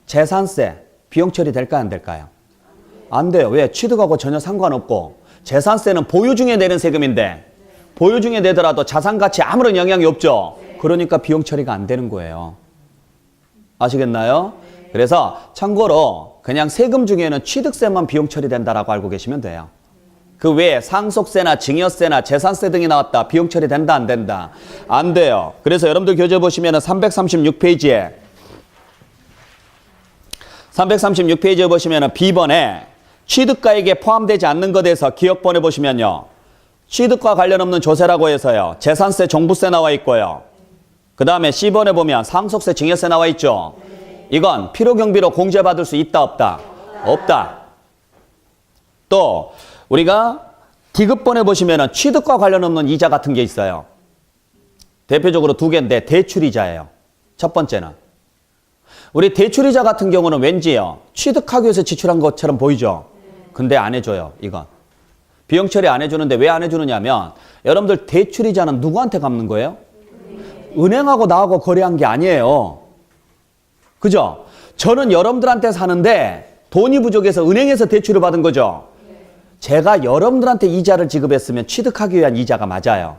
재산세 비용 처리 될까요, 안 될까요? 안 돼요. 왜? 취득하고 전혀 상관없고, 재산세는 보유 중에 내는 세금인데 보유 중에 내더라도 자산 가치에 아무런 영향이 없죠. 그러니까 비용 처리가 안 되는 거예요. 아시겠나요? 그래서 참고로 그냥 세금 중에는 취득세만 비용 처리된다라고 알고 계시면 돼요. 그 외에 상속세나 증여세나 재산세 등이 나왔다. 비용 처리된다, 안 된다? 안 돼요. 그래서 여러분들 교재 보시면 336페이지에 보시면 B번에 취득가액에 포함되지 않는 것에서 기억번에 보시면요. 취득과 관련 없는 조세라고 해서요. 재산세, 종부세 나와 있고요. 그 다음에 C번에 보면 상속세, 증여세 나와 있죠. 이건 필요경비로 공제받을 수 있다, 없다? 없다. 또 우리가 D급번에 보시면 취득과 관련 없는 이자 같은 게 있어요. 대표적으로 두 개인데 대출이자예요. 첫 번째는. 우리 대출이자 같은 경우는 왠지요. 취득하기 위해서 지출한 것처럼 보이죠. 근데 안 해줘요, 이건. 비용 처리 안 해주는데 왜 안 해주느냐면 여러분들 대출이자는 누구한테 갚는 거예요? 은행하고 나하고 거래한 게 아니에요. 그죠? 저는 여러분들한테 사는데 돈이 부족해서 은행에서 대출을 받은 거죠. 제가 여러분들한테 이자를 지급했으면 취득하기 위한 이자가 맞아요.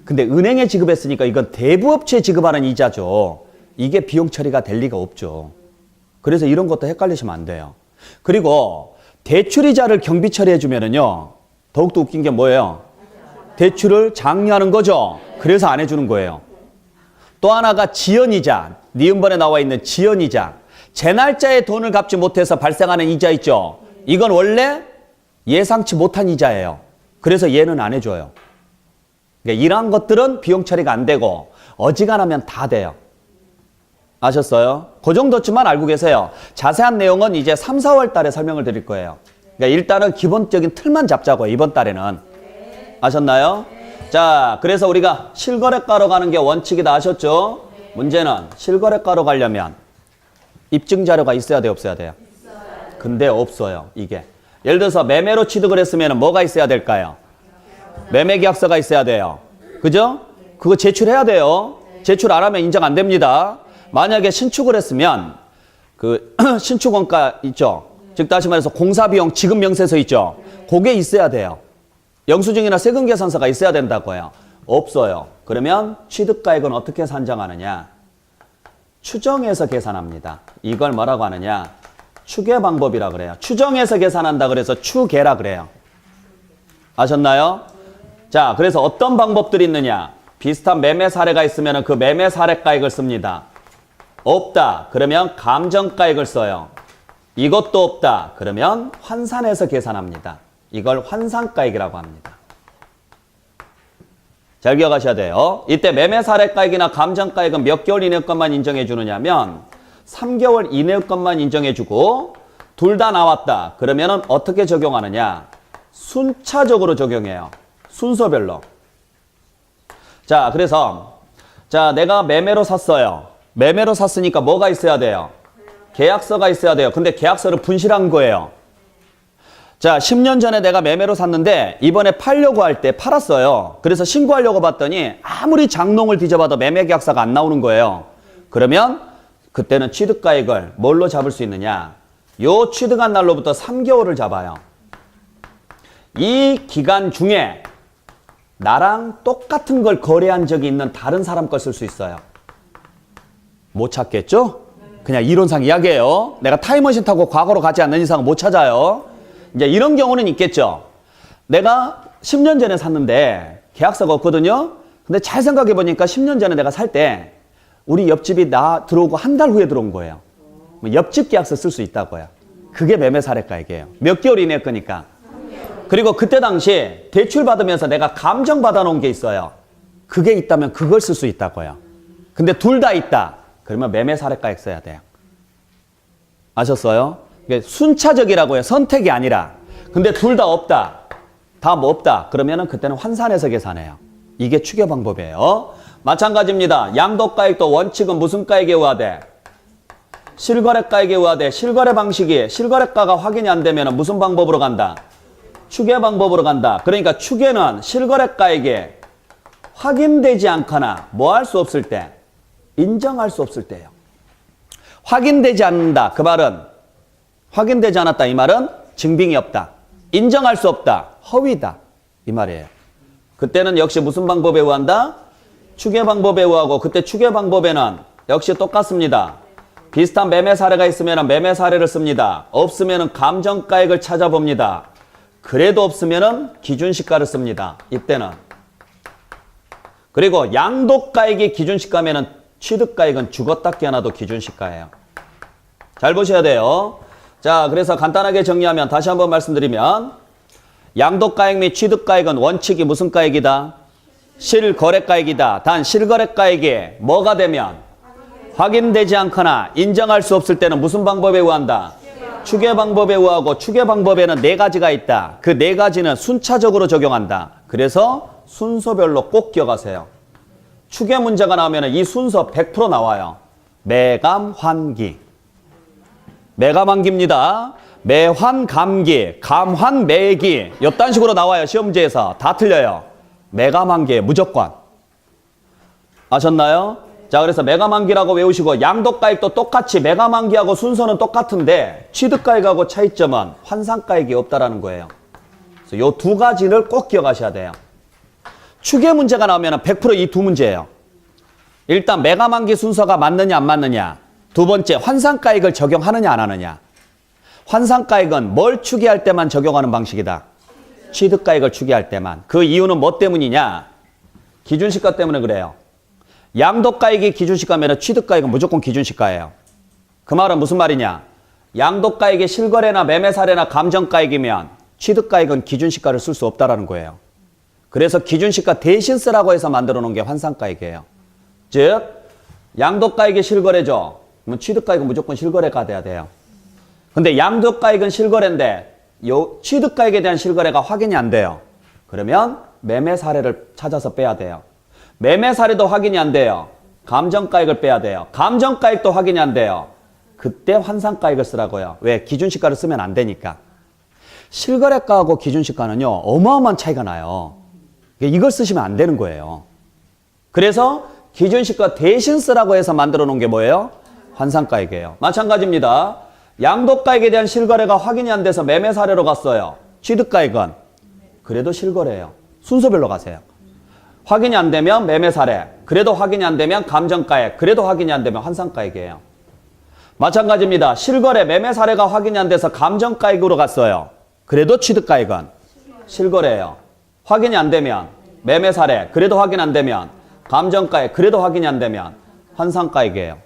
근데 은행에 지급했으니까 이건 대부업체에 지급하는 이자죠. 이게 비용 처리가 될 리가 없죠. 그래서 이런 것도 헷갈리시면 안 돼요. 그리고 대출이자를 경비 처리해 주면은요, 더욱더 웃긴 게 뭐예요? 대출을 장려하는 거죠. 그래서 안 해주는 거예요. 또 하나가 지연이자, 니은번에 나와 있는 지연이자. 제 날짜에 돈을 갚지 못해서 발생하는 이자 있죠. 이건 원래 예상치 못한 이자예요. 그래서 얘는 안 해줘요. 그러니까 이러한 것들은 비용 처리가 안 되고 어지간하면 다 돼요. 아셨어요? 그 정도쯤만 알고 계세요. 자세한 내용은 이제 3, 4월 달에 설명을 드릴 거예요. 그러니까 일단은 기본적인 틀만 잡자고요. 이번 달에는. 아셨나요? 자, 그래서 우리가 실거래가로 가는 게 원칙이다 아셨죠? 문제는 실거래가로 가려면 입증 자료가 있어야 돼요, 없어야 돼요? 근데 없어요, 이게. 예를 들어서 매매로 취득을 했으면 뭐가 있어야 될까요? 매매계약서가 있어야 돼요. 그죠? 그거 제출해야 돼요. 제출 안 하면 인정 안 됩니다. 만약에 신축을 했으면 그 신축원가 있죠? 즉 다시 말해서 공사비용 지급 명세서 있죠? 그게 있어야 돼요. 영수증이나 세금계산서가 있어야 된다고요. 없어요. 그러면 취득가액은 어떻게 산정하느냐? 추정해서 계산합니다. 이걸 뭐라고 하느냐? 추계 방법이라 그래요. 추정해서 계산한다 그래서 추계라 그래요. 아셨나요? 자, 그래서 어떤 방법들이 있느냐? 비슷한 매매 사례가 있으면 그 매매 사례가액을 씁니다. 없다. 그러면 감정가액을 써요. 이것도 없다. 그러면 환산해서 계산합니다. 이걸 환산가액이라고 합니다. 잘 기억하셔야 돼요. 이때 매매 사례가액이나 감정가액은 몇 개월 이내 것만 인정해 주느냐면 3개월 이내 것만 인정해 주고 둘 다 나왔다. 그러면은 어떻게 적용하느냐? 순차적으로 적용해요. 순서별로. 자, 그래서 자, 내가 매매로 샀어요. 매매로 샀으니까 뭐가 있어야 돼요? 계약서가 있어야 돼요. 근데 계약서를 분실한 거예요. 자, 10년 전에 내가 매매로 샀는데 이번에 팔려고 할 때 팔았어요. 그래서 신고하려고 봤더니 아무리 장롱을 뒤져봐도 매매 계약서가 안 나오는 거예요. 그러면 그때는 취득가액을 뭘로 잡을 수 있느냐? 요 취득한 날로부터 3개월을 잡아요. 이 기간 중에 나랑 똑같은 걸 거래한 적이 있는 다른 사람 걸 쓸 수 있어요. 못 찾겠죠? 그냥 이론상 이야기예요. 내가 타임머신 타고 과거로 가지 않는 이상은 못 찾아요. 이제 이런 경우는 있겠죠. 내가 10년 전에 샀는데 계약서가 없거든요. 근데 잘 생각해 보니까 10년 전에 내가 살 때 우리 옆집이 나 들어오고 한 달 후에 들어온 거예요. 옆집 계약서 쓸 수 있다고요. 그게 매매 사례가액이에요. 몇 개월 이내 거니까. 그리고 그때 당시 대출 받으면서 내가 감정 받아놓은 게 있어요. 그게 있다면 그걸 쓸 수 있다고요. 근데 둘 다 있다. 그러면 매매 사례가액 써야 돼요. 아셨어요? 이게 순차적이라고요. 선택이 아니라. 근데 둘 다 없다. 다 뭐 없다. 그러면은 그때는 환산해서 계산해요. 이게 추계 방법이에요. 마찬가지입니다. 양도가액도 원칙은 무슨 가액에 의하돼? 실거래가액에 의하돼. 실거래 방식이 실거래가가 확인이 안 되면 무슨 방법으로 간다? 추계 방법으로 간다. 그러니까 추계는 실거래가액에 확인되지 않거나 뭐 할 수 없을 때, 인정할 수 없을 때예요. 확인되지 않는다. 그 말은 확인되지 않았다. 이 말은 증빙이 없다. 인정할 수 없다. 허위다. 이 말이에요. 그때는 역시 무슨 방법에 의한다? 추계 방법에 의하고 그때 추계 방법에는 역시 똑같습니다. 비슷한 매매 사례가 있으면 매매 사례를 씁니다. 없으면 감정가액을 찾아봅니다. 그래도 없으면 기준시가를 씁니다. 이때는. 그리고 양도가액이 기준시가면 취득가액은 죽었다 깨어나도 기준시가예요. 잘 보셔야 돼요. 자, 그래서 간단하게 정리하면 다시 한번 말씀드리면 양도가액 및 취득가액은 원칙이 무슨 가액이다? 실거래가액이다. 단 실거래가액이 뭐가 되면 확인되지 않거나 인정할 수 없을 때는 무슨 방법에 의한다? 추계 방법에 의하고 추계 방법에는 4가지가 있다. 그 4가지는 순차적으로 적용한다. 그래서 순서별로 꼭 기억하세요. 추계 문제가 나오면 이 순서 100% 나와요. 매감환기. 매감환기입니다. 매환감기, 감환매기. 이딴 식으로 나와요. 시험지에서. 다 틀려요. 매감환기 무조건. 아셨나요? 자, 그래서 매가만기라고 외우시고 양도가액도 똑같이 매가만기하고 순서는 똑같은데 취득가액하고 차이점은 환산가액이 없다라는 거예요. 그래서 요 두 가지를 꼭 기억하셔야 돼요. 추계 문제가 나오면 100% 이 두 문제예요. 일단 매가만기 순서가 맞느냐 안 맞느냐. 두 번째 환산가액을 적용하느냐 안 하느냐. 환산가액은 뭘 추계할 때만 적용하는 방식이다. 취득가액을 추계할 때만. 그 이유는 뭐 때문이냐. 기준시가 때문에 그래요. 양도가액이 기준시가면 취득가액은 무조건 기준시가예요. 그 말은 무슨 말이냐. 양도가액이 실거래나 매매사례나 감정가액이면 취득가액은 기준시가를 쓸 수 없다라는 거예요. 그래서 기준시가 대신 쓰라고 해서 만들어 놓은 게 환산가액이에요. 즉 양도가액이 실거래죠. 그러면 취득가액은 무조건 실거래가 돼야 돼요. 근데 양도가액은 실거래인데 요 취득가액에 대한 실거래가 확인이 안 돼요. 그러면 매매 사례를 찾아서 빼야 돼요. 매매 사례도 확인이 안 돼요. 감정가액을 빼야 돼요. 감정가액도 확인이 안 돼요. 그때 환산가액을 쓰라고요. 왜? 기준시가를 쓰면 안 되니까. 실거래가하고 기준시가는요. 어마어마한 차이가 나요. 이걸 쓰시면 안 되는 거예요. 그래서 기준시가 대신 쓰라고 해서 만들어 놓은 게 뭐예요? 환산가액이에요. 마찬가지입니다. 양도가액에 대한 실거래가 확인이 안 돼서 매매 사례로 갔어요. 취득가액은 그래도 실거래예요. 순서별로 가세요. 확인이 안 되면 매매 사례, 그래도 확인이 안 되면 감정가액, 그래도 확인이 안 되면 환산가액이에요. 마찬가지입니다. 실거래, 매매 사례가 확인이 안 돼서 감정가액으로 갔어요. 그래도 취득가액은 실거래예요. 확인이 안 되면 매매 사례, 그래도 확인 안 되면 감정가액, 그래도 확인이 안 되면 환산가액이에요.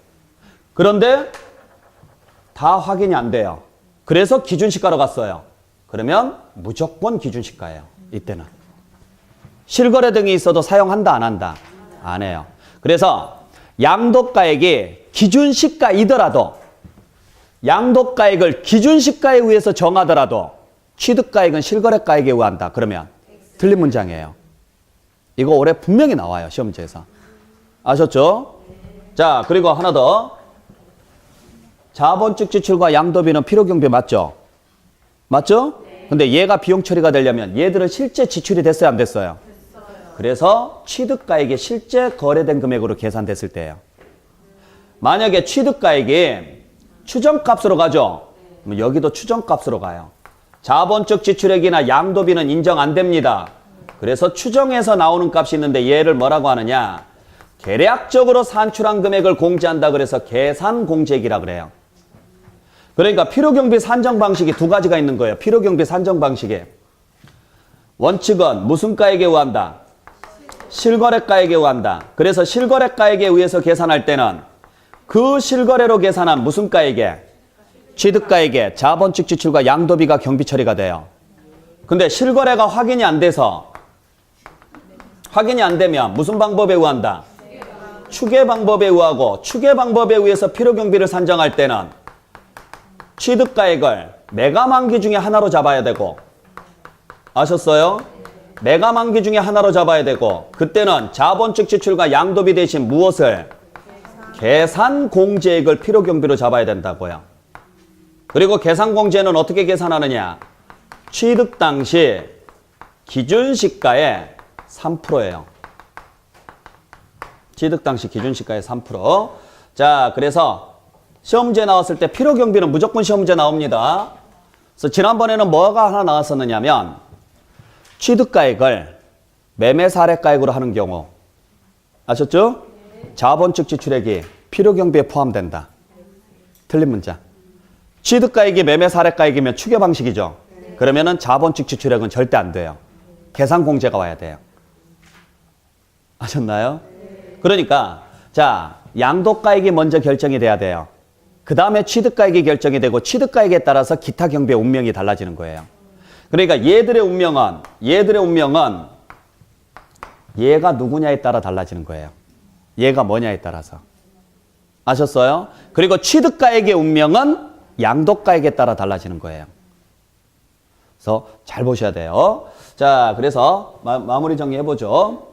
그런데 다 확인이 안 돼요. 그래서 기준시가로 갔어요. 그러면 무조건 기준시가예요. 이때는. 실거래 등이 있어도 사용한다 안 한다? 안 해요. 그래서 양도가액이 기준시가이더라도 양도가액을 기준시가에 의해서 정하더라도 취득가액은 실거래가액에 의한다. 그러면 틀린 문장이에요. 이거 올해 분명히 나와요. 시험 문제에서. 아셨죠? 자, 그리고 하나 더. 자본적 지출과 양도비는 필요경비 맞죠? 맞죠? 근데 얘가 비용 처리가 되려면 얘들은 실제 지출이 됐어요, 안 됐어요? 그래서 취득가액이 실제 거래된 금액으로 계산됐을 때예요. 만약에 취득가액이 추정값으로 가죠? 그럼 여기도 추정값으로 가요. 자본적 지출액이나 양도비는 인정 안 됩니다. 그래서 추정해서 나오는 값이 있는데 얘를 뭐라고 하느냐? 계략적으로 산출한 금액을 공제한다 그래서 계산공제액이라 그래요. 그러니까 필요경비 산정 방식이 두 가지가 있는 거예요. 필요경비 산정 방식이. 원칙은 무슨 가액에 의한다? 실거래가액에 의한다. 그래서 실거래가액에 의해서 계산할 때는 그 실거래로 계산한 무슨 가액에? 취득가액에 자본적 지출과 양도비가 경비 처리가 돼요. 근데 실거래가 확인이 안 돼서 확인이 안 되면 무슨 방법에 의한다? 추계 방법에 의하고 추계 방법에 의해서 필요경비를 산정할 때는 취득가액을 매가만기 중에 하나로 잡아야 되고 아셨어요? 매가만기 중에 하나로 잡아야 되고 그때는 자본적 지출과 양도비 대신 무엇을? 계산공제액을 필요경비로 잡아야 된다고요. 그리고 계산공제는 어떻게 계산하느냐? 취득 당시 기준시가의 3%예요. 취득 당시 기준시가의 3%. 자, 그래서 시험 문제 나왔을 때 필요경비는 무조건 시험 문제 나옵니다. 그래서 지난번에는 뭐가 하나 나왔었느냐면 취득가액을 매매사례가액으로 하는 경우 아셨죠? 자본적 지출액이 필요경비에 포함된다. 틀린 문자. 취득가액이 매매사례가액이면 추계 방식이죠. 그러면은 자본적 지출액은 절대 안 돼요. 계산공제가 와야 돼요. 아셨나요? 그러니까 자 양도가액이 먼저 결정이 돼야 돼요. 그 다음에 취득가액이 결정이 되고 취득가액에 따라서 기타 경비의 운명이 달라지는 거예요. 그러니까 얘들의 운명은 얘가 누구냐에 따라 달라지는 거예요. 얘가 뭐냐에 따라서. 아셨어요? 그리고 취득가액의 운명은 양도가액에 따라 달라지는 거예요. 그래서 잘 보셔야 돼요. 자, 그래서 마무리 정리해보죠.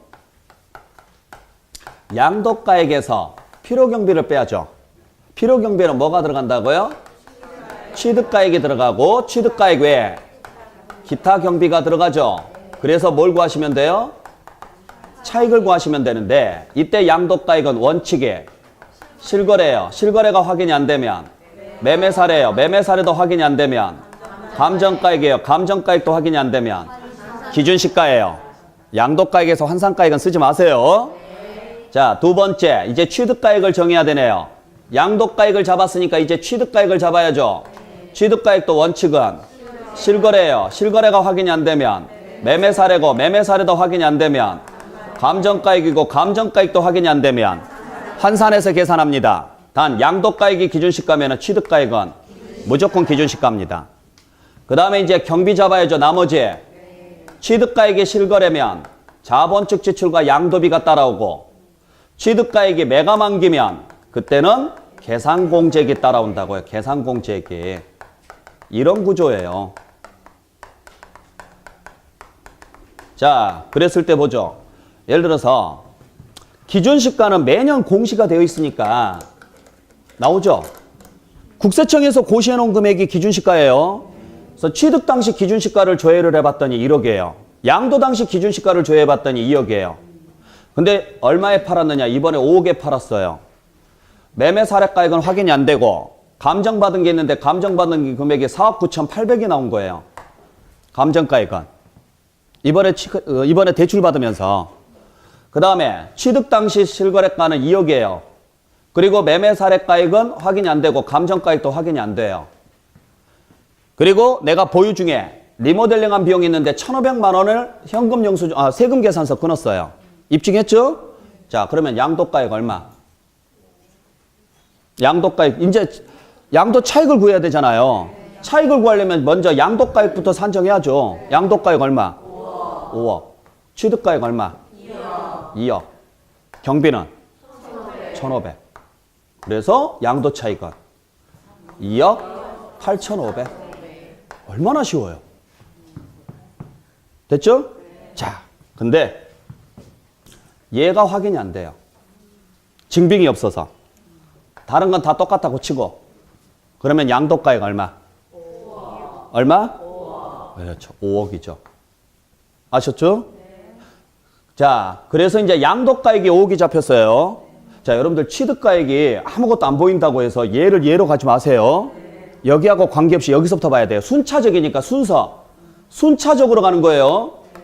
양도가액에서 필요경비를 빼야죠. 필요경비는 뭐가 들어간다고요? 취득가액이 들어가고 취득가액 외에 기타 경비가 들어가죠. 그래서 뭘 구하시면 돼요? 차익을 구하시면 되는데 이때 양도가액은 원칙에 실거래예요. 실거래가 확인이 안 되면 매매사례예요. 매매사례도 확인이 안 되면 감정가액이에요. 감정가액도 확인이 안 되면 기준시가예요. 양도가액에서 환산가액은 쓰지 마세요. 자, 두 번째, 이제 취득가액을 정해야 되네요. 양도가액을 잡았으니까 이제 취득가액을 잡아야죠. 취득가액도 원칙은 실거래예요. 실거래가 확인이 안 되면 매매사례고 매매사례도 확인이 안 되면 감정가액이고 감정가액도 확인이 안 되면 환산해서 계산합니다. 단 양도가액이 기준시가면 취득가액은 무조건 기준시가입니다. 그 다음에 이제 경비 잡아야죠. 나머지 취득가액이 실거래면 자본 측 지출과 양도비가 따라오고 취득가액이 매각만기면 그때는 계산공제액이 따라온다고요. 계산공제액이. 이런 구조예요. 자, 그랬을 때 보죠. 예를 들어서 기준시가는 매년 공시가 되어 있으니까 나오죠. 국세청에서 고시해 놓은 금액이 기준시가예요. 그래서 취득 당시 기준시가를 조회를 해봤더니 1억이에요. 양도 당시 기준시가를 조회해봤더니 2억이에요. 근데 얼마에 팔았느냐? 이번에 5억에 팔았어요. 매매 사례가액은 확인이 안 되고 감정받은 게 있는데 감정받은 금액이 4억 9,800이 나온 거예요. 감정가액은. 이번에 대출 받으면서. 그 다음에 취득 당시 실거래가는 2억이에요. 그리고 매매 사례가액은 확인이 안 되고 감정가액도 확인이 안 돼요. 그리고 내가 보유 중에 리모델링한 비용이 있는데 1,500만 원을 세금 계산서 끊었어요. 입증했죠? 자, 그러면 양도가액 얼마? 양도가액, 이제 양도 차익을 구해야 되잖아요. 차익을 구하려면 먼저 양도가액부터 산정해야죠. 양도가액 얼마? 5억. 취득가액 얼마? 2억. 경비는? 1,500. 그래서 양도 차익은 2억 8,500. 얼마나 쉬워요. 됐죠? 자, 근데 얘가 확인이 안 돼요. 증빙이 없어서. 다른 건 다 똑같다고 치고. 그러면 양도가액 얼마? 5억. 얼마? 5억. 그렇죠. 5억이죠. 아셨죠? 네. 자, 그래서 이제 양도가액이 5억이 잡혔어요. 자, 여러분들 취득가액이 아무것도 안 보인다고 해서 얘를 얘로 가지 마세요. 네. 여기하고 관계없이 여기서부터 봐야 돼요. 순차적이니까 순차적으로 가는 거예요. 네.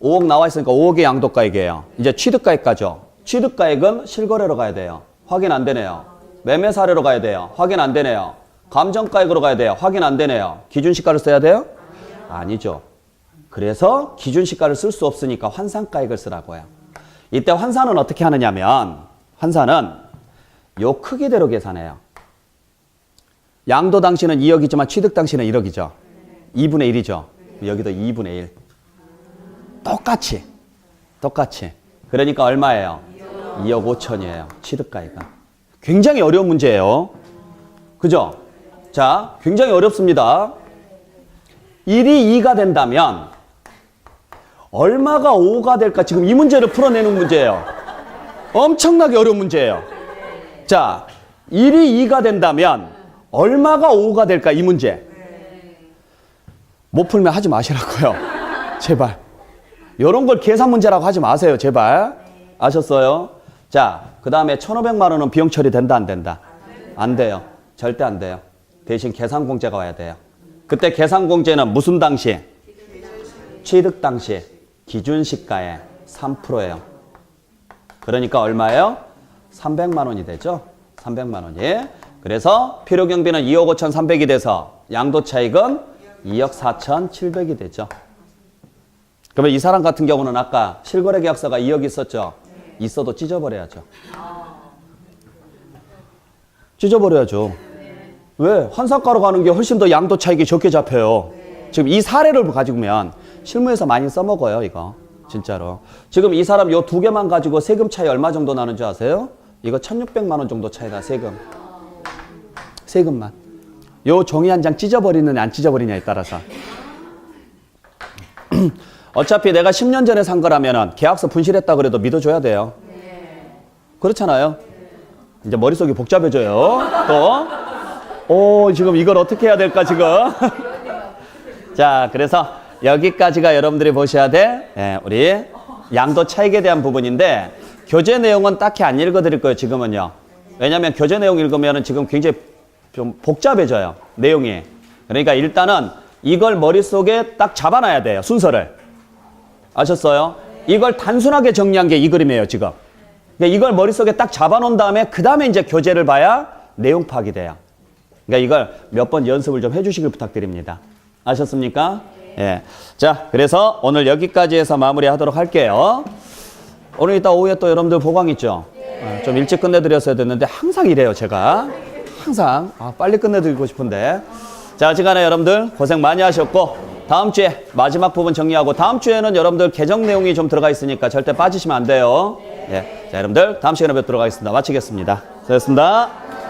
5억 나와 있으니까 5억의 양도가액이에요. 이제 취득가액 가죠. 취득가액은 실거래로 가야 돼요. 확인 안 되네요. 매매 사례로 가야 돼요. 확인 안 되네요. 감정가액으로 가야 돼요. 확인 안 되네요. 기준시가를 써야 돼요? 아니죠. 그래서 기준시가를 쓸 수 없으니까 환산가액을 쓰라고요. 이때 환산은 어떻게 하느냐면 환산은 요 크기대로 계산해요. 양도 당시는 2억이지만 취득 당시는 1억이죠. 2분의 1이죠. 여기도 2분의 1. 똑같이. 그러니까 얼마예요? 2억 5천이에요. 취득가액은. 굉장히 어려운 문제예요. 그죠? 자, 굉장히 어렵습니다. 1이 2가 된다면 얼마가 5가 될까? 지금 이 문제를 풀어내는 문제예요. 엄청나게 어려운 문제예요. 자, 1이 2가 된다면 얼마가 5가 될까? 이 문제. 못 풀면 하지 마시라고요. 제발. 이런 걸 계산 문제라고 하지 마세요. 제발. 아셨어요? 자, 그 다음에 1,500만 원은 비용 처리된다, 안 된다? 안 돼요. 절대 안 돼요. 대신 계산공제가 와야 돼요. 그때 계산공제는 무슨 당시? 취득 당시 기준시가의 3%예요. 그러니까 얼마예요? 300만 원이 되죠? 300만 원이. 그래서 필요경비는 2억 5,300이 돼서 양도차익은 2억 4,700이 되죠. 그러면 이 사람 같은 경우는 아까 실거래계약서가 2억 있었죠? 있어도 찢어버려야죠. 찢어버려야죠. 왜? 환산가로 가는 게 훨씬 더 양도 차익이 적게 잡혀요. 지금 이 사례를 가지고면 실무에서 많이 써먹어요, 이거. 진짜로. 지금 이 사람 요 두 개만 가지고 세금 차이 얼마 정도 나는 줄 아세요? 이거 1,600만 원 정도 차이나, 세금. 세금만. 요 종이 한 장 찢어버리느냐 안 찢어버리냐에 따라서. 어차피 내가 10년 전에 산 거라면 계약서 분실했다 그래도 믿어줘야 돼요. 그렇잖아요. 이제 머릿속이 복잡해져요. 또. 지금 이걸 어떻게 해야 될까, 지금. 자, 그래서 여기까지가 여러분들이 보셔야 돼. 우리 양도 차익에 대한 부분인데 교재 내용은 딱히 안 읽어드릴 거예요, 지금은요. 왜냐하면 교재 내용 읽으면 지금 굉장히 좀 복잡해져요, 내용이. 그러니까 일단은 이걸 머릿속에 딱 잡아놔야 돼요, 순서를. 아셨어요? 이걸 단순하게 정리한 게 이 그림이에요, 지금. 그러니까 이걸 머릿속에 딱 잡아놓은 다음에 그 다음에 이제 교재를 봐야 내용 파악이 돼요. 그러니까 이걸 몇 번 연습을 좀 해주시길 부탁드립니다. 아셨습니까? 예. 자, 그래서 오늘 여기까지 해서 마무리하도록 할게요. 오늘 이따 오후에 또 여러분들 보강 있죠? 좀 일찍 끝내드렸어야 됐는데 항상 이래요, 제가. 항상. 빨리 끝내드리고 싶은데. 자, 시간에 여러분들 고생 많이 하셨고 다음 주에 마지막 부분 정리하고 다음 주에는 여러분들 개정 내용이 좀 들어가 있으니까 절대 빠지시면 안 돼요. 예. 자, 여러분들 다음 시간에 뵙도록 하겠습니다. 마치겠습니다. 수고하셨습니다.